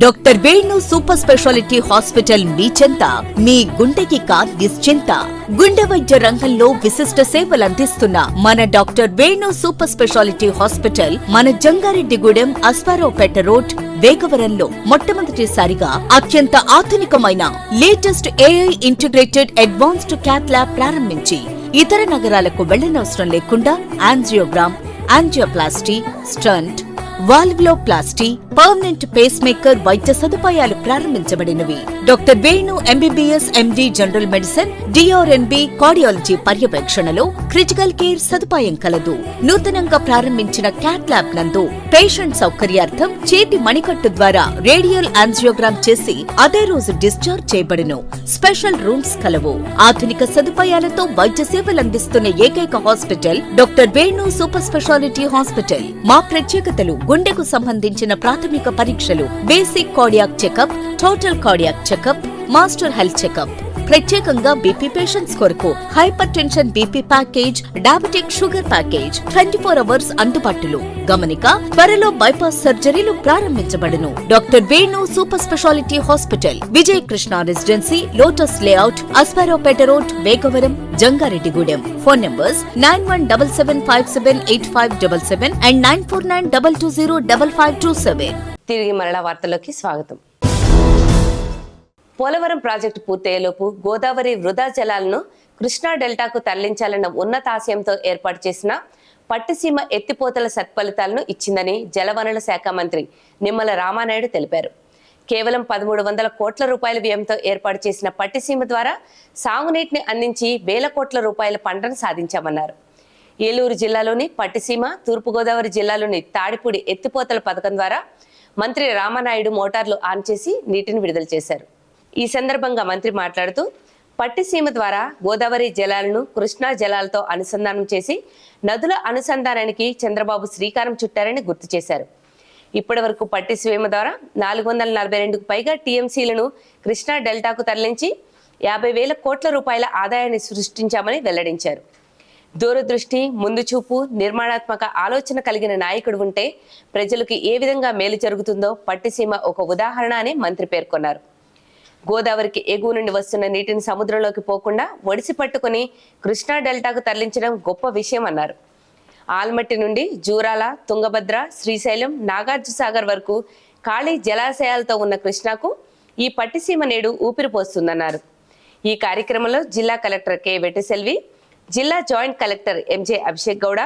Doctor Venu super speciality hospital మీ చెంత. మీ గుండెకి నిశ్చింత. గుండె వైద్య రంగంలో విశిష్ట సేవలందిస్తున్న మన doctor Venu super speciality hospital మన జంగారెడ్డిగూడెం, అశ్వారావుపేట రోడ్, వేగవరంలో మొట్టమొదటిసారిగా అత్యంత ఆధునికమైన latest AI integrated advanced cath lab ప్రారంభించి ఇతర నగరాలకు వెళ్లనవసరం లేకుండా angiogram, angioplasty, stent, valvuloplasty, permanent pacemaker వైద్య సదుపాయాలు ప్రారంభించబడినవి. Doctor Venu MBBS MD general medicine, DRNB cardiology పర్యవేక్షణలో క్రిటికల్ కేర్ సదుపాయం కలదు. నూతనంగా ప్రారంభించిన క్యాట్ ల్యాబ్ నందు పేషెంట్ సౌకర్యార్థం చేతి మణికట్టు ద్వారా రేడియల్ యాంజియోగ్రామ్ చేసి అదే రోజు డిశ్చార్జ్ చేయబడును. స్పెషల్ రూమ్స్ కలవు. ఆధునిక సదుపాయాలతో వైద్య సేవలందిస్తున్న ఏకైక hospital doctor Venu super speciality hospital. మా ప్రత్యేకతలు: గుండెకు సంబంధించిన ప్రాథమిక పరీక్షలు, basic cardiac checkup, total cardiac checkup, master health checkup. ప్రత్యేకంగా బీపీ పేషెంట్స్ కొరకు hypertension BP package, diabetic sugar package 24 hours అందుబాటులో. గమనిక: త్వరలో బైపాస్ సర్జరీలు ప్రారంభించబడును. Doctor Venu super speciality hospital, Vijaya Krishna residency, lotus layout, Aswaraopeta road, Vegavaram, Jangareddygudem. Phone numbers 9177578577 and 9492205527. తిరిగి మరలా వార్తల్లోకి స్వాగతం. పోలవరం ప్రాజెక్టు పూర్తయ్యేలోపు గోదావరి వృధా జలాలను కృష్ణా డెల్టాకు తరలించాలన్న ఉన్నతాశయంతో ఏర్పాటు చేసిన పట్టిసీమ ఎత్తిపోతల సత్ఫలితాలను ఇచ్చిందని జలవనరుల శాఖ మంత్రి నిమ్మల రామానాయుడు తెలిపారు. కేవలం 1300 కోట్ల రూపాయల వ్యయంతో ఏర్పాటు చేసిన పట్టిసీమ ద్వారా సాగునీటిని అందించి వేల కోట్ల రూపాయల పంటను సాధించామన్నారు. ఏలూరు జిల్లాలోని పట్టిసీమ, తూర్పుగోదావరి జిల్లాలోని తాడిపూడి ఎత్తిపోతల పథకం ద్వారా మంత్రి రామానాయుడు మోటార్లు ఆన్ చేసి నీటిని విడుదల చేశారు. ఈ సందర్భంగా మంత్రి మాట్లాడుతూ, పట్టిసీమ ద్వారా గోదావరి జలాలను కృష్ణా జలాలతో అనుసంధానం చేసి నదుల అనుసంధానానికి చంద్రబాబు శ్రీకారం చుట్టారని గుర్తు చేశారు. ఇప్పటి వరకు పట్టిసీమ ద్వారా 442కు పైగా టీఎంసీలను కృష్ణా డెల్టాకు తరలించి 50,000 కోట్ల రూపాయల ఆదాయాన్ని సృష్టించామని వెల్లడించారు. దూరదృష్టి, ముందు చూపు, నిర్మాణాత్మక ఆలోచన కలిగిన నాయకుడు ఉంటే ప్రజలకు ఏ విధంగా మేలు జరుగుతుందో పట్టిసీమ ఒక ఉదాహరణ అని మంత్రి పేర్కొన్నారు. గోదావరికి ఎగువ నుండి వస్తున్న నీటిని సముద్రంలోకి పోకుండా ఒడిసి పట్టుకుని కృష్ణా డెల్టాకు తరలించడం గొప్ప విషయం అన్నారు. ఆల్మట్టి నుండి జూరాల, తుంగభద్ర, శ్రీశైలం, నాగార్జునసాగర్ వరకు ఖాళీ జలాశయాలతో ఉన్న కృష్ణాకు ఈ పట్టిసీమ నేడు ఊపిరి పోస్తుందన్నారు. ఈ కార్యక్రమంలో జిల్లా కలెక్టర్ కె వెట్టిసెల్వి, జిల్లా joint collector MJ Abhishek Gowda,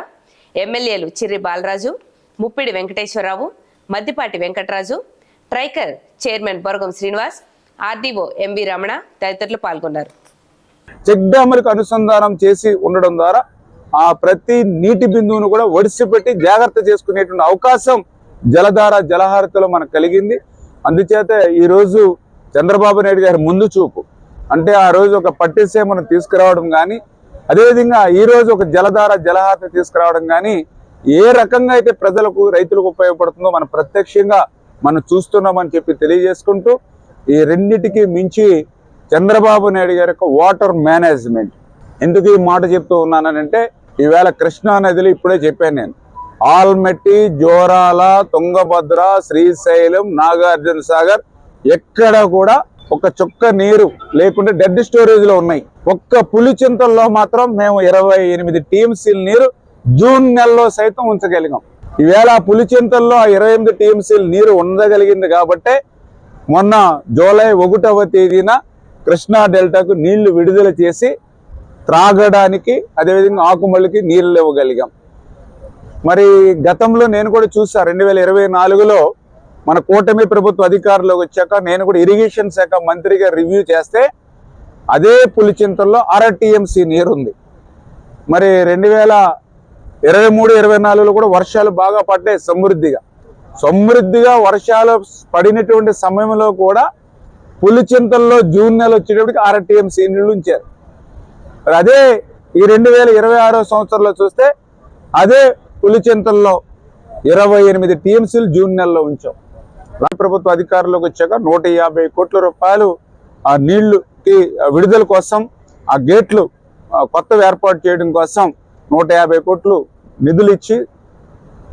ఎమ్మెల్యేలు Chirri Balaraju, Muppidi Venkateswararao, Maddipati Venkataraju, TRICOR chairman Boragam Srinivas, RDO MV Ramana తదితరులు పాల్గొన్నారు. చెక్ డ్యాములకు అనుసంధానం చేసి ఉండడం ద్వారా ఆ ప్రతి నీటి బిందువును కూడా ఒడిసిపెట్టి జాగ్రత్త చేసుకునేటువంటి అవకాశం జలధార జలహారతిలో మనకు కలిగింది. అందుచేత ఈరోజు చంద్రబాబు నాయుడు గారి ముందు చూపు అంటే ఆ రోజు ఒక పట్టిసీమను తీసుకురావడం కానీ, అదేవిధంగా ఈ రోజు ఒక జలధార జలహారతి తీసుకురావడం కానీ ఏ రకంగా అయితే ప్రజలకు రైతులకు ఉపయోగపడుతుందో మనం ప్రత్యక్షంగా మనం చూస్తున్నామని చెప్పి తెలియజేసుకుంటూ, ఈ రెండిటికి మించి చంద్రబాబు నాయుడు గారి యొక్క వాటర్ మేనేజ్మెంట్. ఎందుకు ఈ మాట చెప్తూ ఉన్నానంటే ఈవేళ కృష్ణా నదిలో ఇప్పుడే చెప్పాను నేను, ఆల్మట్టి, జోరాల, తుంగభద్ర, శ్రీశైలం, నాగార్జున సాగర్ ఎక్కడ కూడా ఒక చుక్క నీరు లేకుండా డెడ్ స్టోరేజ్ లో ఉన్నాయి. ఒక్క పులిచింతల్లో మాత్రం మేము 28 టీఎంసీల నీరు జూన్ నెలలో సైతం ఉంచగలిగాం. ఈవేళ పులిచింతల్లో 28 టీఎంసీల నీరు ఉండగలిగింది కాబట్టే మొన్న జూలై 1వ తేదీన కృష్ణా డెల్టాకు నీళ్లు విడుదల చేసి త్రాగడానికి అదేవిధంగా ఆకుమళ్ళకి నీళ్లు ఇవ్వగలిగాం. మరి గతంలో నేను కూడా చూసా, 2024లో మన కూటమి ప్రభుత్వ అధికారంలోకి వచ్చాక నేను కూడా ఇరిగేషన్ శాఖ మంత్రిగా రివ్యూ చేస్తే అదే పులిచింతల్లో 1/2 టీఎంసీ నీరు ఉంది. మరి 2023-24లో కూడా వర్షాలు బాగా పడ్డాయి, సమృద్ధిగా వర్షాలు పడినటువంటి సమయంలో కూడా పులిచింతల్లో జూన్ నెల వచ్చేటప్పటికి 1/2 టీఎంసీ నీళ్లు ఉంచారు. మరి అదే ఈ 2026 సంవత్సరంలో చూస్తే అదే పులిచింతల్లో 28 టీఎంసీలు జూన్ నెలలో ఉంచాం. ప్రభుత్వ అధికారంలోకి వచ్చాక 150 కోట్ల రూపాయలు ఆ నీళ్లుకి విడుదల కోసం, ఆ గేట్లు కొత్తవి ఏర్పాటు చేయడం కోసం 150 కోట్లు నిధులు ఇచ్చి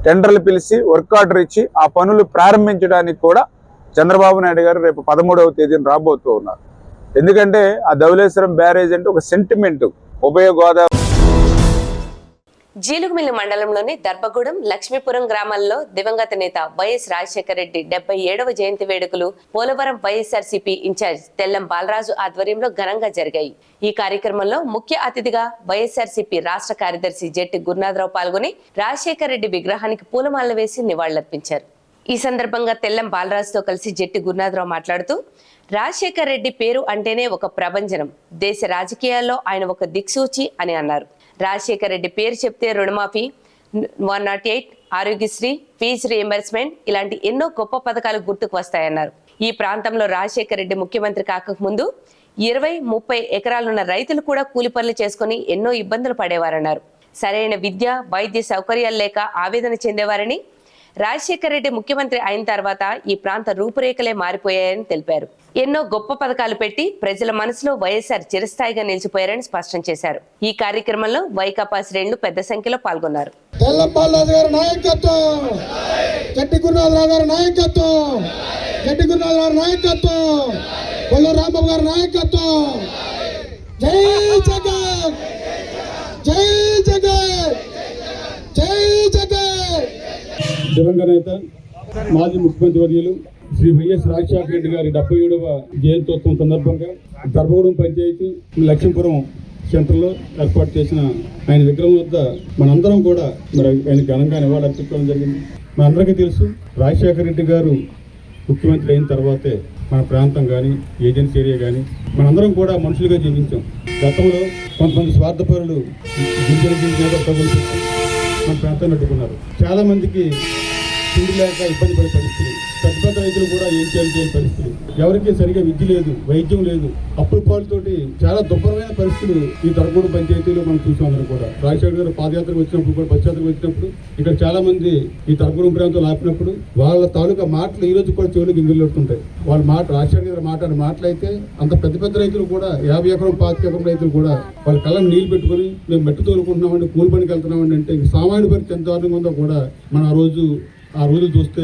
టెండర్లు పిలిచి వర్క్ ఆర్డర్ ఇచ్చి ఆ పనులు ప్రారంభించడానికి కూడా చంద్రబాబు నాయుడు గారు రేపు 13వ తేదీన రాబోతూ ఉన్నారు. ఎందుకంటే ఆ ధవళేశ్వరం బ్యారేజ్ అంటే ఒక సెంటిమెంట్ ఉభయ గోదావరి. జీలుగుమిల్లి మండలంలోని దర్భగూడెం, లక్ష్మీపురం గ్రామాల్లో దివంగత నేత వైఎస్ రాజశేఖర రెడ్డి 77వ జయంతి వేడుకలు పోలవరం వైఎస్ఆర్సీపీ ఇన్ఛార్జ్ తెల్లం బాలరాజు ఆధ్వర్యంలో ఘనంగా జరిగాయి. ఈ కార్యక్రమంలో ముఖ్య అతిథిగా వైఎస్ఆర్సీపీ రాష్ట్ర కార్యదర్శి జెట్టి గురునాథరావు పాల్గొని రాజశేఖర రెడ్డి విగ్రహానికి పూలమాలలు వేసి నివాళులర్పించారు. ఈ సందర్భంగా తెల్లం బాలరాజుతో కలిసి జెట్టి గురునాథరావు మాట్లాడుతూ, రాజశేఖర రెడ్డి పేరు అంటేనే ఒక ప్రభంజనం, దేశ రాజకీయాల్లో ఆయన ఒక దిక్సూచి అని అన్నారు. రాజశేఖర రెడ్డి పేరు చెప్తే రుణమాఫీ, 108, ఆరోగ్యశ్రీ, ఫీజు రీఎంబర్స్మెంట్ ఇలాంటి ఎన్నో గొప్ప పథకాలు గుర్తుకు వస్తాయన్నారు. ఈ ప్రాంతంలో రాజశేఖర రెడ్డి ముఖ్యమంత్రి కాకముందు 20-30 ఎకరాలున్న రైతులు కూడా కూలి పనులు చేసుకుని ఎన్నో ఇబ్బందులు పడేవారన్నారు. సరైన విద్య, వైద్య సౌకర్యాలు లేక ఆవేదన చెందేవారని, రాజశేఖర రెడ్డి ముఖ్యమంత్రి అయిన తర్వాత ఈ ప్రాంత రూపురేఖలే మారిపోయాయని తెలిపారు. ఎన్నో గొప్ప పథకాలు పెట్టి ప్రజల మనసులో వైఎస్ఆర్ చిరస్థాయిగా నిలిచిపోయారని స్పష్టం చేశారు. ఈ కార్యక్రమంలో వైకాపా శ్రేణులు పెద్ద సంఖ్యలో పాల్గొన్నారు. దివంగత నేత మాజీ ముఖ్యమంత్రి వర్యులు శ్రీ వైఎస్ రాజశేఖర రెడ్డి గారి 77వ జయంతోత్సవం సందర్భంగా దర్భగూడెం పంచాయతీ లక్ష్మీపురం సెంటర్లో ఏర్పాటు చేసిన ఆయన విగ్రహం వద్ద మనందరం కూడా మరి ఆయన ఘనంగా నివాళులర్పించడం జరిగింది. మనందరికీ తెలుసు, రాజశేఖర రెడ్డి గారు ముఖ్యమంత్రి అయిన తర్వాతే మన ప్రాంతం కానీ, ఏజెన్సీ ఏరియా కానీ మనందరం కూడా మనుషులుగా జీవించాం. గతంలో కొంతమంది స్వార్థపరులు మన ప్రాంతాన్ని అడ్డుకున్నారు. చాలా మందికి తిండి లేక ఇబ్బంది పడే పరిస్థితులు, పెద్ద పెద్ద రైతులు కూడా ఏం చేయని పరిస్థితులు, ఎవరికి సరిగా విద్య లేదు, వైద్యం లేదు, అప్పుల పాలతోటి చాలా దుర్భరమైన పరిస్థితులు ఈ దర్భగూడెం పంచాయతీలో మనం చూసాం. అందరూ కూడా రాజశేఖర గారు పాదయాత్రకు వచ్చినప్పుడు కూడా, బస్ యాత్రకు వచ్చినప్పుడు ఇక్కడ చాలా మంది ఈ దర్భగూడెం ప్రాంతంలో ఆపినప్పుడు వాళ్ళ తాలూకా మాటలు ఈ రోజు కూడా చెవులకు గింగిలుతుంటాయి. వాళ్ళ మాట, రాజశేఖర గారు మాట్లాడిన మాటలైతే అంత పెద్ద పెద్ద రైతులు కూడా 50 ఎకరం 25 ఎకరం రైతులు కూడా వాళ్ళ కళ్ళని నీళ్లు పెట్టుకుని మేము మెట్టు తోలుకుంటున్నామండి, కూలి పనికి వెళ్తున్నామండి అంటే సామాన్య పరిస్థితి ఎంత దారుణంగా ఉందో కూడా మనం ఆ రోజు చూస్తే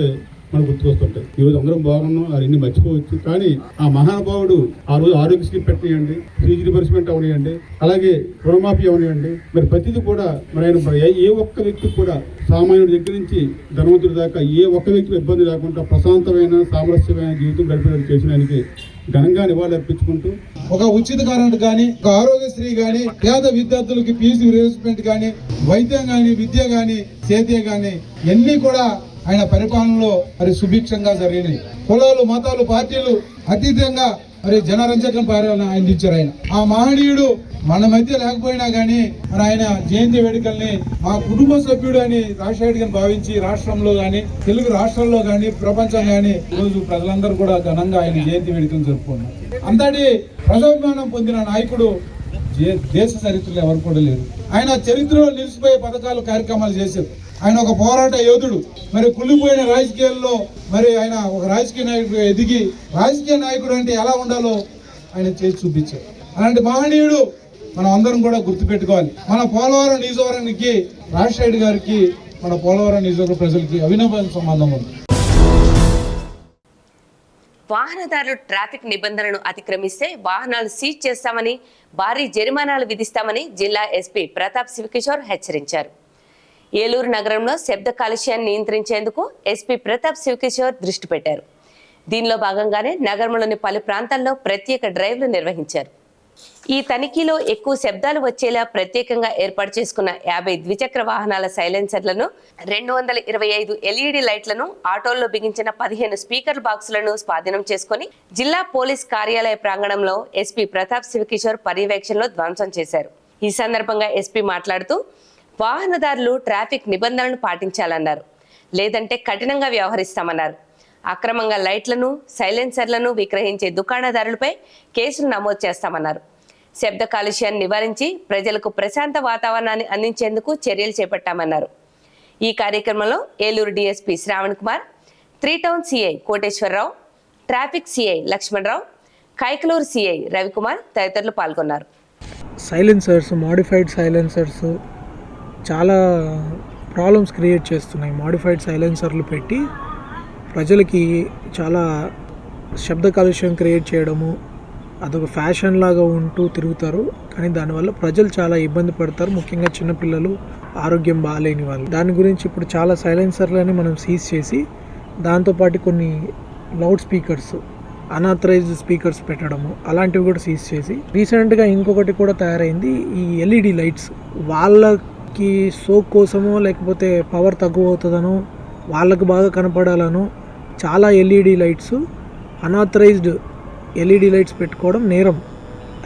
మనకు గుర్తుకొస్తుంటాయి. ఈ రోజు అందరం బాగున్నాం, అవన్నీ మర్చిపోవచ్చు. కానీ ఆ మహానుభావుడు ఆ రోజు ఆరోగ్యశ్రీ పెట్టనియండి, ఫీజు రిబర్స్మెంట్ అవనియండి, అలాగే రుణమాఫీ అవనియండి, మరి ప్రతిదీ కూడా మరి ఆయన ఏ ఒక్క వ్యక్తి కూడా సామాన్యుడి దగ్గర నుంచి ధనవంతుడి దాకా ఏ ఒక్క వ్యక్తికి ఇబ్బంది లేకుండా ప్రశాంతమైన సామరస్యమైన జీవితం గడిపేటట్టు చేసిన ఆయనకి ఘనంగా నివాళులు అర్పించుకుంటూ ఒక ఉచిత కరెంట్ కానీ, ఒక ఆరోగ్యశ్రీ కానీ, పేద విద్యార్థులకి ఫీజు రియంబర్స్మెంట్ కానీ, వైద్యం కానీ, విద్య కానీ, సేద్య కానీ ఇవన్నీ కూడా ఆయన పరిపాలనలో మరి సుభిక్షంగా జరిగినాయి. కులాలు, మతాలు, పార్టీలు అతీతంగా మరి జనరంజకం పాలన అందించారు ఆయన. ఆ మహనీయుడు మన మధ్య లేకపోయినా కానీ మరి ఆయన జయంతి వేడుకల్ని మా కుటుంబ సభ్యుడు అని రాజశేఖర్ గారిని భావించి రాష్ట్రంలో కానీ, తెలుగు రాష్ట్రాల్లో కానీ, ప్రపంచం కానీ ఈరోజు ప్రజలందరూ కూడా ఘనంగా ఆయన జయంతి వేడుకలు జరుపుకున్నారు. అంతటి ప్రజాభిమానం పొందిన నాయకుడు దేశ చరిత్రలో ఎవరు కూడా లేరు. ఆయన చరిత్రలో నిలిచిపోయే పథకాలు, కార్యక్రమాలు చేశారు. ఆయన ఒక పోరాట యోధుడు. మరి కుళ్ళిపోయిన రాజకీయాల్లో మరి ఆయన ఒక రాజకీయ నాయకుడు ఎదిగి రాజకీయ నాయకుడు అంటే ఎలా ఉండాలో ఆయన చేసి చూపించారు. అలాంటి మహనీయుడు మనం అందరం కూడా గుర్తుపెట్టుకోవాలి. మన పోలవరం నియోజకవర్గానికి రాజశేఖర్ గారికి మన పోలవరం నియోజకవర్గ ప్రజలకి అవినాభావ సంబంధం ఉంది. వాహనదారులు ట్రాఫిక్ నిబంధనలను అతిక్రమిస్తే వాహనాలు సీజ్ చేస్తామని, భారీ జరిమానాలు విధిస్తామని జిల్లా ఎస్పీ ప్రతాప్ శివకిషోర్ హెచ్చరించారు. ఏలూరు నగరంలో శబ్ద కాలుష్యాన్ని నియంత్రించేందుకు ఎస్పీ ప్రతాప్ శివకిషోర్ దృష్టి పెట్టారు. దీనిలో భాగంగానే నగరంలోని పలు ప్రాంతాల్లో ప్రత్యేక డ్రైవ్లు నిర్వహించారు. ఈ తనిఖీలో ఎక్కువ శబ్దాలు వచ్చేలా ప్రత్యేకంగా ఏర్పాటు చేసుకున్న 50 ద్విచక్ర వాహనాల సైలెన్సర్లను, 225 ఎల్ఈడి లైట్లను, ఆటోల్లో బిగించిన 15 స్పీకర్ బాక్సులను స్వాధీనం చేసుకుని జిల్లా పోలీస్ కార్యాలయ ప్రాంగణంలో ఎస్పీ ప్రతాప్ శివకిషోర్ పర్యవేక్షణలో ధ్వంసం చేశారు. ఈ సందర్భంగా ఎస్పీ మాట్లాడుతూ వాహనదారులు ట్రాఫిక్ నిబంధనలను పాటించాలన్నారు. లేదంటే కఠినంగా వ్యవహరిస్తామన్నారు. అక్రమంగా లైట్లను, సైలెన్సర్లను విక్రయించే దుకాణదారులపై కేసులు నమోదు చేస్తామన్నారు. శబ్ద కాలుష్యాన్ని నివారించి ప్రజలకు ప్రశాంత వాతావరణాన్ని అందించేందుకు చర్యలు చేపట్టామన్నారు. ఈ కార్యక్రమంలో Eluru DSP Shravan Kumar, 3 town CI Koteswararao, traffic CI Lakshmanarao, Kaikaluru CI Ravikumar తదితరులు పాల్గొన్నారు. సైలెన్సర్స్, మాడిఫైడ్ సైలెన్సర్స్ చాలా ప్రాబ్లమ్స్ క్రియేట్ చేస్తున్నాయి. మాడిఫైడ్ సైలెన్సర్లు పెట్టి ప్రజలకి చాలా శబ్ద కాలుష్యం క్రియేట్ చేయడము, అదొక ఫ్యాషన్ లాగా ఉంటూ తిరుగుతారు. కానీ దానివల్ల ప్రజలు చాలా ఇబ్బంది పడతారు, ముఖ్యంగా చిన్నపిల్లలు, ఆరోగ్యం బాగాలేని వాళ్ళు. దాని గురించి ఇప్పుడు చాలా సైలెన్సర్లని మనం సీజ్ చేసి దాంతోపాటు కొన్ని లౌడ్ స్పీకర్స్, అన్ఆథరైజ్డ్ స్పీకర్స్ పెట్టడము అలాంటివి కూడా సీజ్ చేసి, రీసెంట్గా ఇంకొకటి కూడా తయారైంది ఈ ఎల్ఈడి లైట్స్. వాళ్ళకి సోక్ కోసమో లేకపోతే పవర్ తక్కువ అవుతుందనో వాళ్ళకు బాగా కనపడాలనో చాలా LED lights, unauthorized LED lights పెట్టుకోవడం నేరం.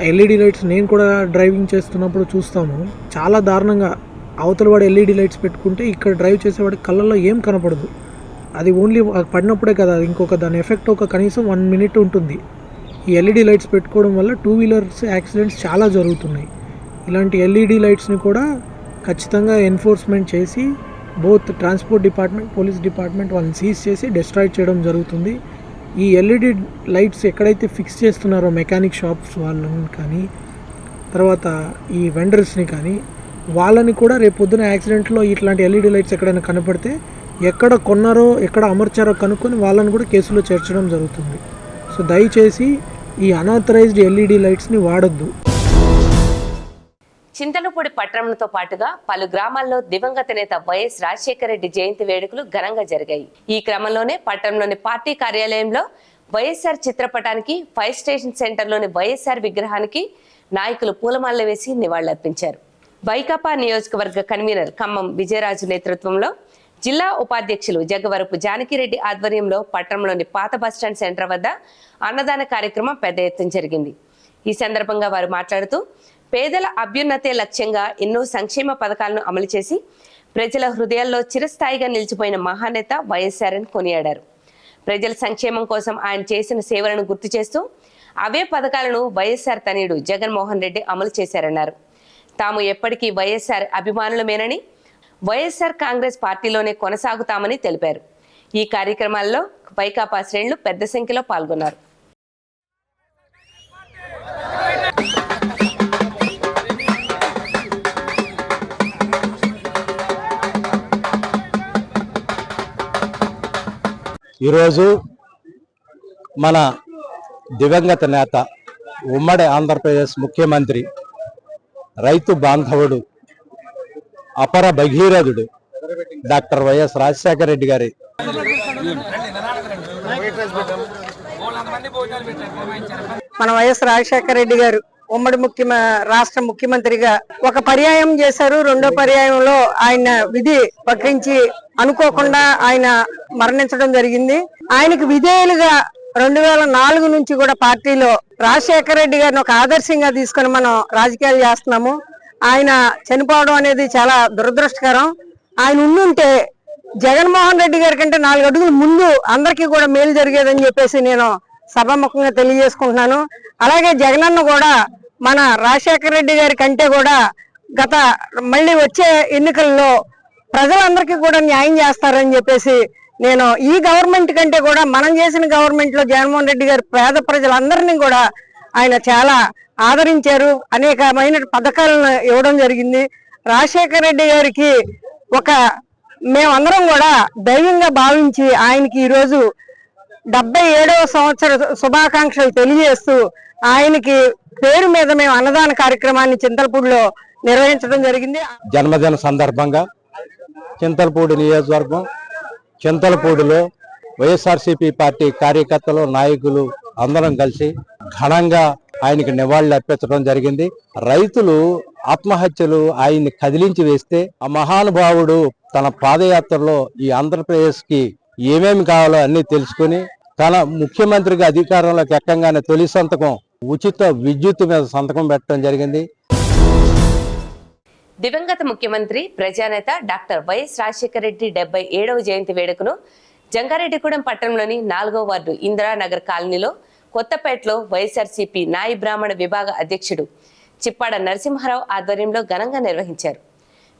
ఎల్ఈడి లైట్స్ నేను కూడా డ్రైవింగ్ చేస్తున్నప్పుడు చూస్తాము, చాలా దారుణంగా అవతల వాడు ఎల్ఈడి లైట్స్ పెట్టుకుంటే ఇక్కడ డ్రైవ్ చేసేవాడికి కళ్ళల్లో ఏం కనపడదు. అది ఓన్లీ పడినప్పుడే కదా, ఇంకొక దాని ఎఫెక్ట్ ఒక కనీసం 1 మినిట్ ఉంటుంది. ఈ ఎల్ఈడి లైట్స్ పెట్టుకోవడం వల్ల 2 వీలర్స్ యాక్సిడెంట్స్ చాలా జరుగుతున్నాయి. ఇలాంటి ఎల్ఈడి లైట్స్ని కూడా ఖచ్చితంగా ఎన్ఫోర్స్మెంట్ చేసి both transport department, police department వాళ్ళని సీజ్ చేసి డిస్ట్రాయ్ చేయడం జరుగుతుంది. ఈ ఎల్ఈడి లైట్స్ ఎక్కడైతే ఫిక్స్ చేస్తున్నారో మెకానిక్ షాప్స్ వాళ్ళని కానీ, తర్వాత ఈ వెండర్స్ని కానీ, వాళ్ళని కూడా రేపు పొద్దున యాక్సిడెంట్లో ఇట్లాంటి ఎల్ఈడి లైట్స్ ఎక్కడైనా కనపడితే ఎక్కడ కొన్నారో ఎక్కడ అమర్చారో కనుక్కొని వాళ్ళని కూడా కేసులో చేర్చడం జరుగుతుంది. సో దయచేసి ఈ అన్ఆథరైజ్డ్ ఎల్ఈడి లైట్స్ని వాడొద్దు. చింతలపూడి పట్టణంతో పాటుగా పలు గ్రామాల్లో దివంగత నేత వైఎస్ రాజశేఖర రెడ్డి జయంతి వేడుకలు ఘనంగా జరిగాయి. ఈ క్రమంలోనే పట్టణంలోని పార్టీ కార్యాలయంలో వైఎస్ఆర్ చిత్రపటానికి, ఫైర్ స్టేషన్ సెంటర్లోని వైఎస్ఆర్ విగ్రహానికి నాయకులు పూలమాలలు వేసి నివాళులర్పించారు. వైకాపా నియోజకవర్గ కన్వీనర్ ఖమ్మం విజయరాజు నేతృత్వంలో జిల్లా ఉపాధ్యక్షులు జగ్గవరపు జానకిరెడ్డి ఆధ్వర్యంలో పట్టణంలోని పాత బస్టాండ్ సెంటర్ వద్ద అన్నదాన కార్యక్రమం పెద్ద ఎత్తున జరిగింది. ఈ సందర్భంగా వారు మాట్లాడుతూ పేదల అభ్యున్నతే లక్ష్యంగా ఎన్నో సంక్షేమ పథకాలను అమలు చేసి ప్రజల హృదయాల్లో చిరస్థాయిగా నిలిచిపోయిన మహానేత వైఎస్ఆర్ అని కొనియాడారు. ప్రజల సంక్షేమం కోసం ఆయన చేసిన సేవలను గుర్తు చేస్తూ అవే పథకాలను వైఎస్ఆర్ తనయుడు జగన్మోహన్ రెడ్డి అమలు చేశారన్నారు. తాము ఎప్పటికీ వైఎస్ఆర్ అభిమానులమేనని, వైఎస్ఆర్ కాంగ్రెస్ పార్టీలోనే కొనసాగుతామని తెలిపారు. ఈ కార్యక్రమాల్లో వైకాపా శ్రేణులు పెద్ద సంఖ్యలో పాల్గొన్నారు. ఈరోజు మన దివంగత నేత ఉమ్మడి ఆంధ్రప్రదేశ్ ముఖ్యమంత్రి రైతు బాంధవుడు అపర భగీరథుడు డాక్టర్ వైఎస్ రాజశేఖర రెడ్డి గారి మన వైఎస్ రాజశేఖర రెడ్డి గారు ఉమ్మడి రాష్ట్ర ముఖ్యమంత్రిగా ఒక పర్యాయం చేశారు. రెండో పర్యాయంలో ఆయన విధి పట్టించి అనుకోకుండా ఆయన మరణించడం జరిగింది. ఆయనకు విధేయులుగా 2004 నుంచి కూడా పార్టీలో రాజశేఖర రెడ్డి గారిని ఒక ఆదర్శంగా తీసుకొని మనం రాజకీయాలు చేస్తున్నాము. ఆయన చనిపోవడం అనేది చాలా దురదృష్టకరం. ఆయన ఉండుంటే జగన్మోహన్ రెడ్డి గారి కంటే 4 అడుగులు ముందు అందరికీ కూడా మేలు జరిగేదని చెప్పేసి నేను సభాముఖంగా తెలియజేసుకుంటున్నాను. అలాగే జగనన్న కూడా మన రాజశేఖర రెడ్డి గారి కంటే కూడా మళ్ళీ వచ్చే ఎన్నికల్లో ప్రజలందరికీ కూడా న్యాయం చేస్తారని చెప్పేసి నేను ఈ గవర్నమెంట్ కంటే కూడా మనం చేసిన గవర్నమెంట్ లో జగన్మోహన్ రెడ్డి గారు పేద ప్రజలందరినీ కూడా ఆయన చాలా ఆదరించారు. అనేకమైన పథకాలను ఇవ్వడం జరిగింది. రాజశేఖర రెడ్డి గారికి మేమందరం కూడా దైవంగా భావించి ఆయనకి ఈరోజు 77వ సంవత్సర శుభాకాంక్షలు తెలియజేస్తూ ఆయనకి పేరు మీద మేము అన్నదాన కార్యక్రమాన్ని చింతలపూడిలో నిర్వహించడం జరిగింది. జన్మదిన సందర్భంగా చింతలపూడి నియోజకవర్గం చింతలపూడిలో వైఎస్ఆర్సీపీ పార్టీ కార్యకర్తలు నాయకులు అందరం కలిసి ఘనంగా ఆయనకి నివాళులు అర్పించడం జరిగింది. రైతులు ఆత్మహత్యలు ఆయన్ని కదిలించి వేస్తే ఆ మహానుభావుడు తన పాదయాత్రలో ఈ ఆంధ్రప్రదేశ్ కి ఏమేమి కావాలో అన్ని తెలుసుకుని తన ముఖ్యమంత్రిగా అధికారంలోకి ఎక్కంగానే తొలి సంతకం ఉచిత విద్యుత్ మీద సంతకం పెట్టడం జరిగింది. దివంగత ముఖ్యమంత్రి ప్రజానేత డాక్టర్ వైఎస్ రాజశేఖర రెడ్డి 77వ జయంతి వేడుకను జంగారెడ్డిగూడెం పట్టణంలోని 4వ వార్డు ఇందిరానగర్ కాలనీలో కొత్తపేటలో వైఎస్ఆర్సీపీ నాయి బ్రాహ్మణ విభాగ అధ్యక్షుడు చిప్పాడ నరసింహారావు ఆధ్వర్యంలో ఘనంగా నిర్వహించారు.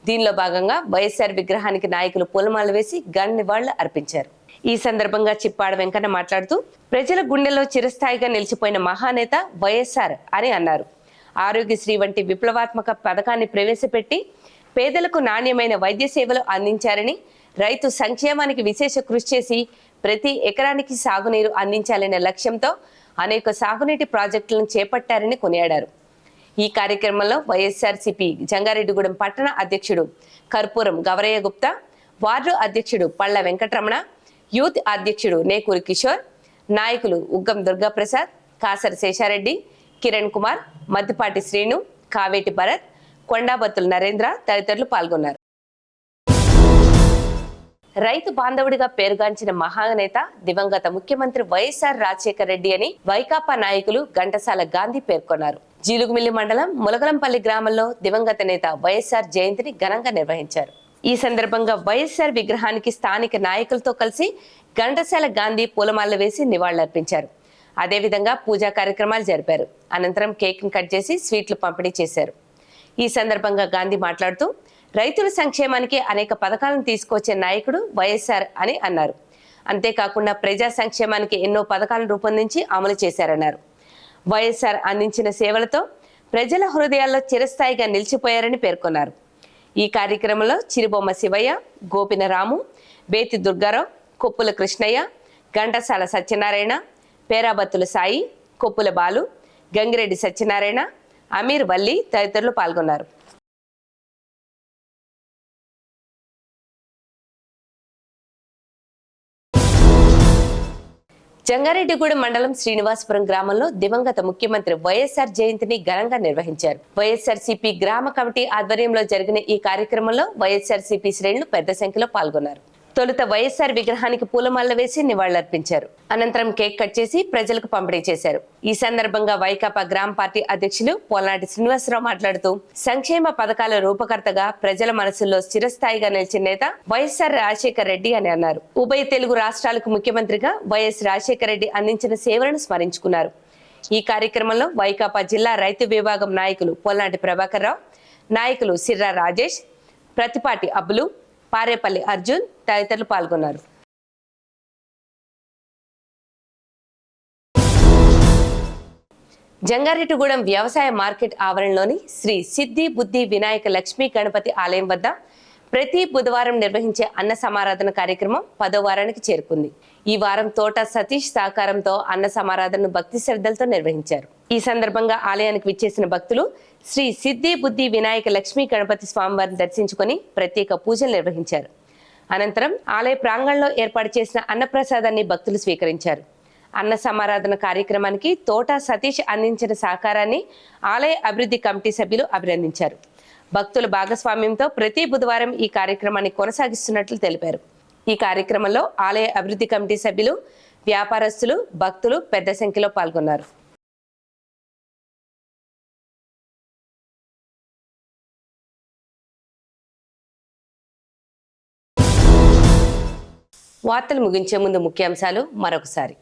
దీనిలో భాగంగా వైఎస్ఆర్ విగ్రహానికి నాయకులు పూలమాలలు వేసి ఘన నివాళులు అర్పించారు. ఈ సందర్భంగా చిప్పాడ వెంకన్న మాట్లాడుతూ ప్రజల గుండెల్లో చిరస్థాయిగా నిలిచిపోయిన మహానేత వైఎస్ఆర్ అని అన్నారు. ఆరోగ్యశ్రీ వంటి విప్లవాత్మక పథకాన్ని ప్రవేశపెట్టి పేదలకు నాణ్యమైన వైద్య సేవలు అందించారని, రైతు సంక్షేమానికి విశేష కృషి చేసి ప్రతి ఎకరానికి సాగునీరు అందించాలనే లక్ష్యంతో అనేక సాగునీటి ప్రాజెక్టులను చేపట్టారని కొనియాడారు. ఈ కార్యక్రమంలో వైఎస్ఆర్సీపీ జంగారెడ్డిగూడెం పట్టణ అధ్యక్షుడు కర్పూరం గవరయ్య గుప్తా, వార్డు అధ్యక్షుడు పళ్ళ వెంకటరమణ, యూత్ అధ్యక్షుడు నేకూరి కిషోర్, నాయకులు ఉగ్గం దుర్గాప్రసాద్, కాసర శేషారెడ్డి, కిరణ్ కుమార్, మద్దిపాటి శ్రీను, కావేటి భరత్, కొండాబత్తుల నరేంద్ర తదితరులు పాల్గొన్నారు. రైతు బాంధవుడిగా పేరుగాంచిన మహానేత దివంగత ముఖ్యమంత్రి వైఎస్ఆర్ రాజశేఖర రెడ్డి అని వైకాపా నాయకులు ఘంటసాల గాంధీ పేర్కొన్నారు. జీలుగుమిల్లి మండలం ములగలంపల్లి గ్రామంలో దివంగత నేత వైఎస్ఆర్ జయంతిని ఘనంగా నిర్వహించారు. ఈ సందర్భంగా వైఎస్ఆర్ విగ్రహానికి స్థానిక నాయకులతో కలిసి ఘంటసాల గాంధీ పూలమాలలు వేసి నివాళులర్పించారు. అదేవిధంగా పూజా కార్యక్రమాలు జరిపారు. అనంతరం కేక్ కట్ చేసి స్వీట్లు పంపిణీ చేశారు. ఈ సందర్భంగా గాంధీ మాట్లాడుతూ రైతుల సంక్షేమానికి అనేక పథకాలను తీసుకొచ్చే నాయకుడు వైఎస్ఆర్ అని అన్నారు. అంతేకాకుండా ప్రజా సంక్షేమానికి ఎన్నో పథకాలను రూపొందించి అమలు చేశారన్నారు. వైఎస్ఆర్ అందించిన సేవలతో ప్రజల హృదయాల్లో చిరస్థాయిగా నిలిచిపోయారని పేర్కొన్నారు. ఈ కార్యక్రమంలో చిరుబొమ్మ శివయ్య, గోపిన రాము, బేతి దుర్గారావు, కొప్పుల కృష్ణయ్య, ఘంటసాల సత్యనారాయణ, పేరాబత్తుల సాయి, కొప్పుల బాలు, గంగిరెడ్డి సత్యనారాయణ, అమీర్ వల్లి తదితరులు పాల్గొన్నారు. జంగారెడ్డిగూడెం మండలం శ్రీనివాసపురం గ్రామంలో దివంగత ముఖ్యమంత్రి వైఎస్ఆర్ జయంతిని ఘనంగా నిర్వహించారు. వైఎస్ఆర్సీపీ గ్రామ కమిటీ ఆధ్వర్యంలో జరిగిన ఈ కార్యక్రమంలో వైఎస్ఆర్సీపీ శ్రేణులు పెద్ద సంఖ్యలో పాల్గొన్నారు. తొలుత వైఎస్ఆర్ విగ్రహానికి పూలమాలలు వేసి నివాళులర్పించారు. అనంతరం కేక్ కట్ చేసి ప్రజలకు పంపిణీ చేశారు. ఈ సందర్భంగా వైకాపా గ్రామ పార్టీ అధ్యక్షులు పోలనాటి శ్రీనివాసరావు మాట్లాడుతూ సంక్షేమ పథకాల రూపకర్తగా ప్రజల మనసుల్లో చిరస్థాయిగా నిలిచిన నేత వైఎస్ఆర్ రాజశేఖర రెడ్డి అని అన్నారు. ఉభయ తెలుగు రాష్ట్రాలకు ముఖ్యమంత్రిగా వైఎస్ రాజశేఖర రెడ్డి అందించిన సేవలను స్మరించుకున్నారు. ఈ కార్యక్రమంలో వైకాపా జిల్లా రైతు విభాగం నాయకులు పోలనాటి ప్రభాకర్ రావు, నాయకులు సిర్రా రాజేష్, ప్రతిపాటి అబ్బులు, పారేపల్లి అర్జున్ తదితరులు పాల్గొన్నారు. జంగారెడ్డిగూడెం వ్యవసాయ మార్కెట్ ఆవరణలోని శ్రీ సిద్ధి బుద్ధి వినాయక లక్ష్మీ గణపతి ఆలయం వద్ద ప్రతి బుధవారం నిర్వహించే అన్న సమారాధన కార్యక్రమం 10వ వారానికి చేరుకుంది. ఈ వారం తోట సతీష్ సహకారంతో అన్న సమారాధనను భక్తి శ్రద్ధలతో నిర్వహించారు. ఈ సందర్భంగా ఆలయానికి విచ్చేసిన భక్తులు శ్రీ సిద్ధి బుద్ధి వినాయక లక్ష్మీ గణపతి స్వామివారిని దర్శించుకొని ప్రత్యేక పూజలు నిర్వహించారు. అనంతరం ఆలయ ప్రాంగణంలో ఏర్పాటు చేసిన అన్నప్రసాదాన్ని భక్తులు స్వీకరించారు. అన్న సమారాధన కార్యక్రమానికి తోట సతీష్ అందించిన సహకారాన్ని ఆలయ అభివృద్ధి కమిటీ సభ్యులు అభినందించారు. భక్తుల భాగస్వామ్యంతో ప్రతి బుధవారం ఈ కార్యక్రమాన్ని కొనసాగిస్తున్నట్లు తెలిపారు. ఈ కార్యక్రమంలో ఆలయ అభివృద్ధి కమిటీ సభ్యులు, వ్యాపారస్తులు, భక్తులు పెద్ద సంఖ్యలో పాల్గొన్నారు. వార్తలు ముగించే ముందు ముఖ్యాంశాలు మరొకసారి.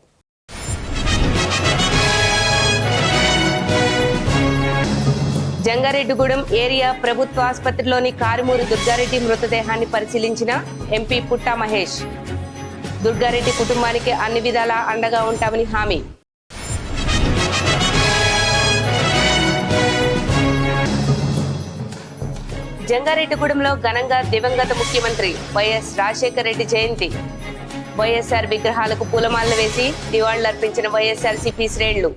జంగారెడ్డిగూడెం ఏరియా ప్రభుత్వ ఆసుపత్రిలోని కారుమూరి దుర్గారెడ్డి మృతదేహాన్ని పరిశీలించిన ఎంపీ పుట్టా మహేష్. దుర్గారెడ్డి కుటుంబానికి అన్ని విధాలా అండగా ఉంటామని హామీ. జంగారెడ్డిగూడెంలో ఘనంగా దివంగత ముఖ్యమంత్రి వైఎస్ రాజశేఖర రెడ్డి జయంతి. వైఎస్ఆర్ విగ్రహాలకు పూలమాలలు వేసి నివాళులర్పించిన వైఎస్ఆర్సీపీ శ్రేణులు.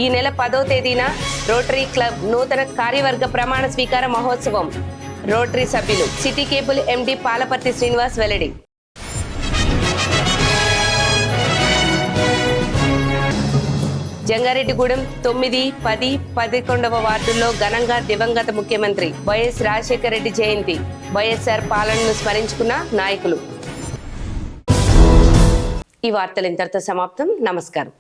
ఈ నెల 10వ తేదీన రోటరీ క్లబ్ నూతన కార్యవర్గ ప్రమాణ స్వీకార మహోత్సవం. రోటరీ సభ్యులు సిటీ కేబుల్ ఎండి పాలపర్తి శ్రీనివాస్ వెల్లడి. జంగారెడ్డిగూడెం 9, 10, 11వ వార్డుల్లో ఘనంగా దివంగత ముఖ్యమంత్రి వైఎస్ రాజశేఖర రెడ్డి జయంతి. వైఎస్ఆర్ పాలనను స్మరించుకున్న నాయకులు. ఈ వార్తలు ఇంతటితో సమాప్తం. నమస్కారం.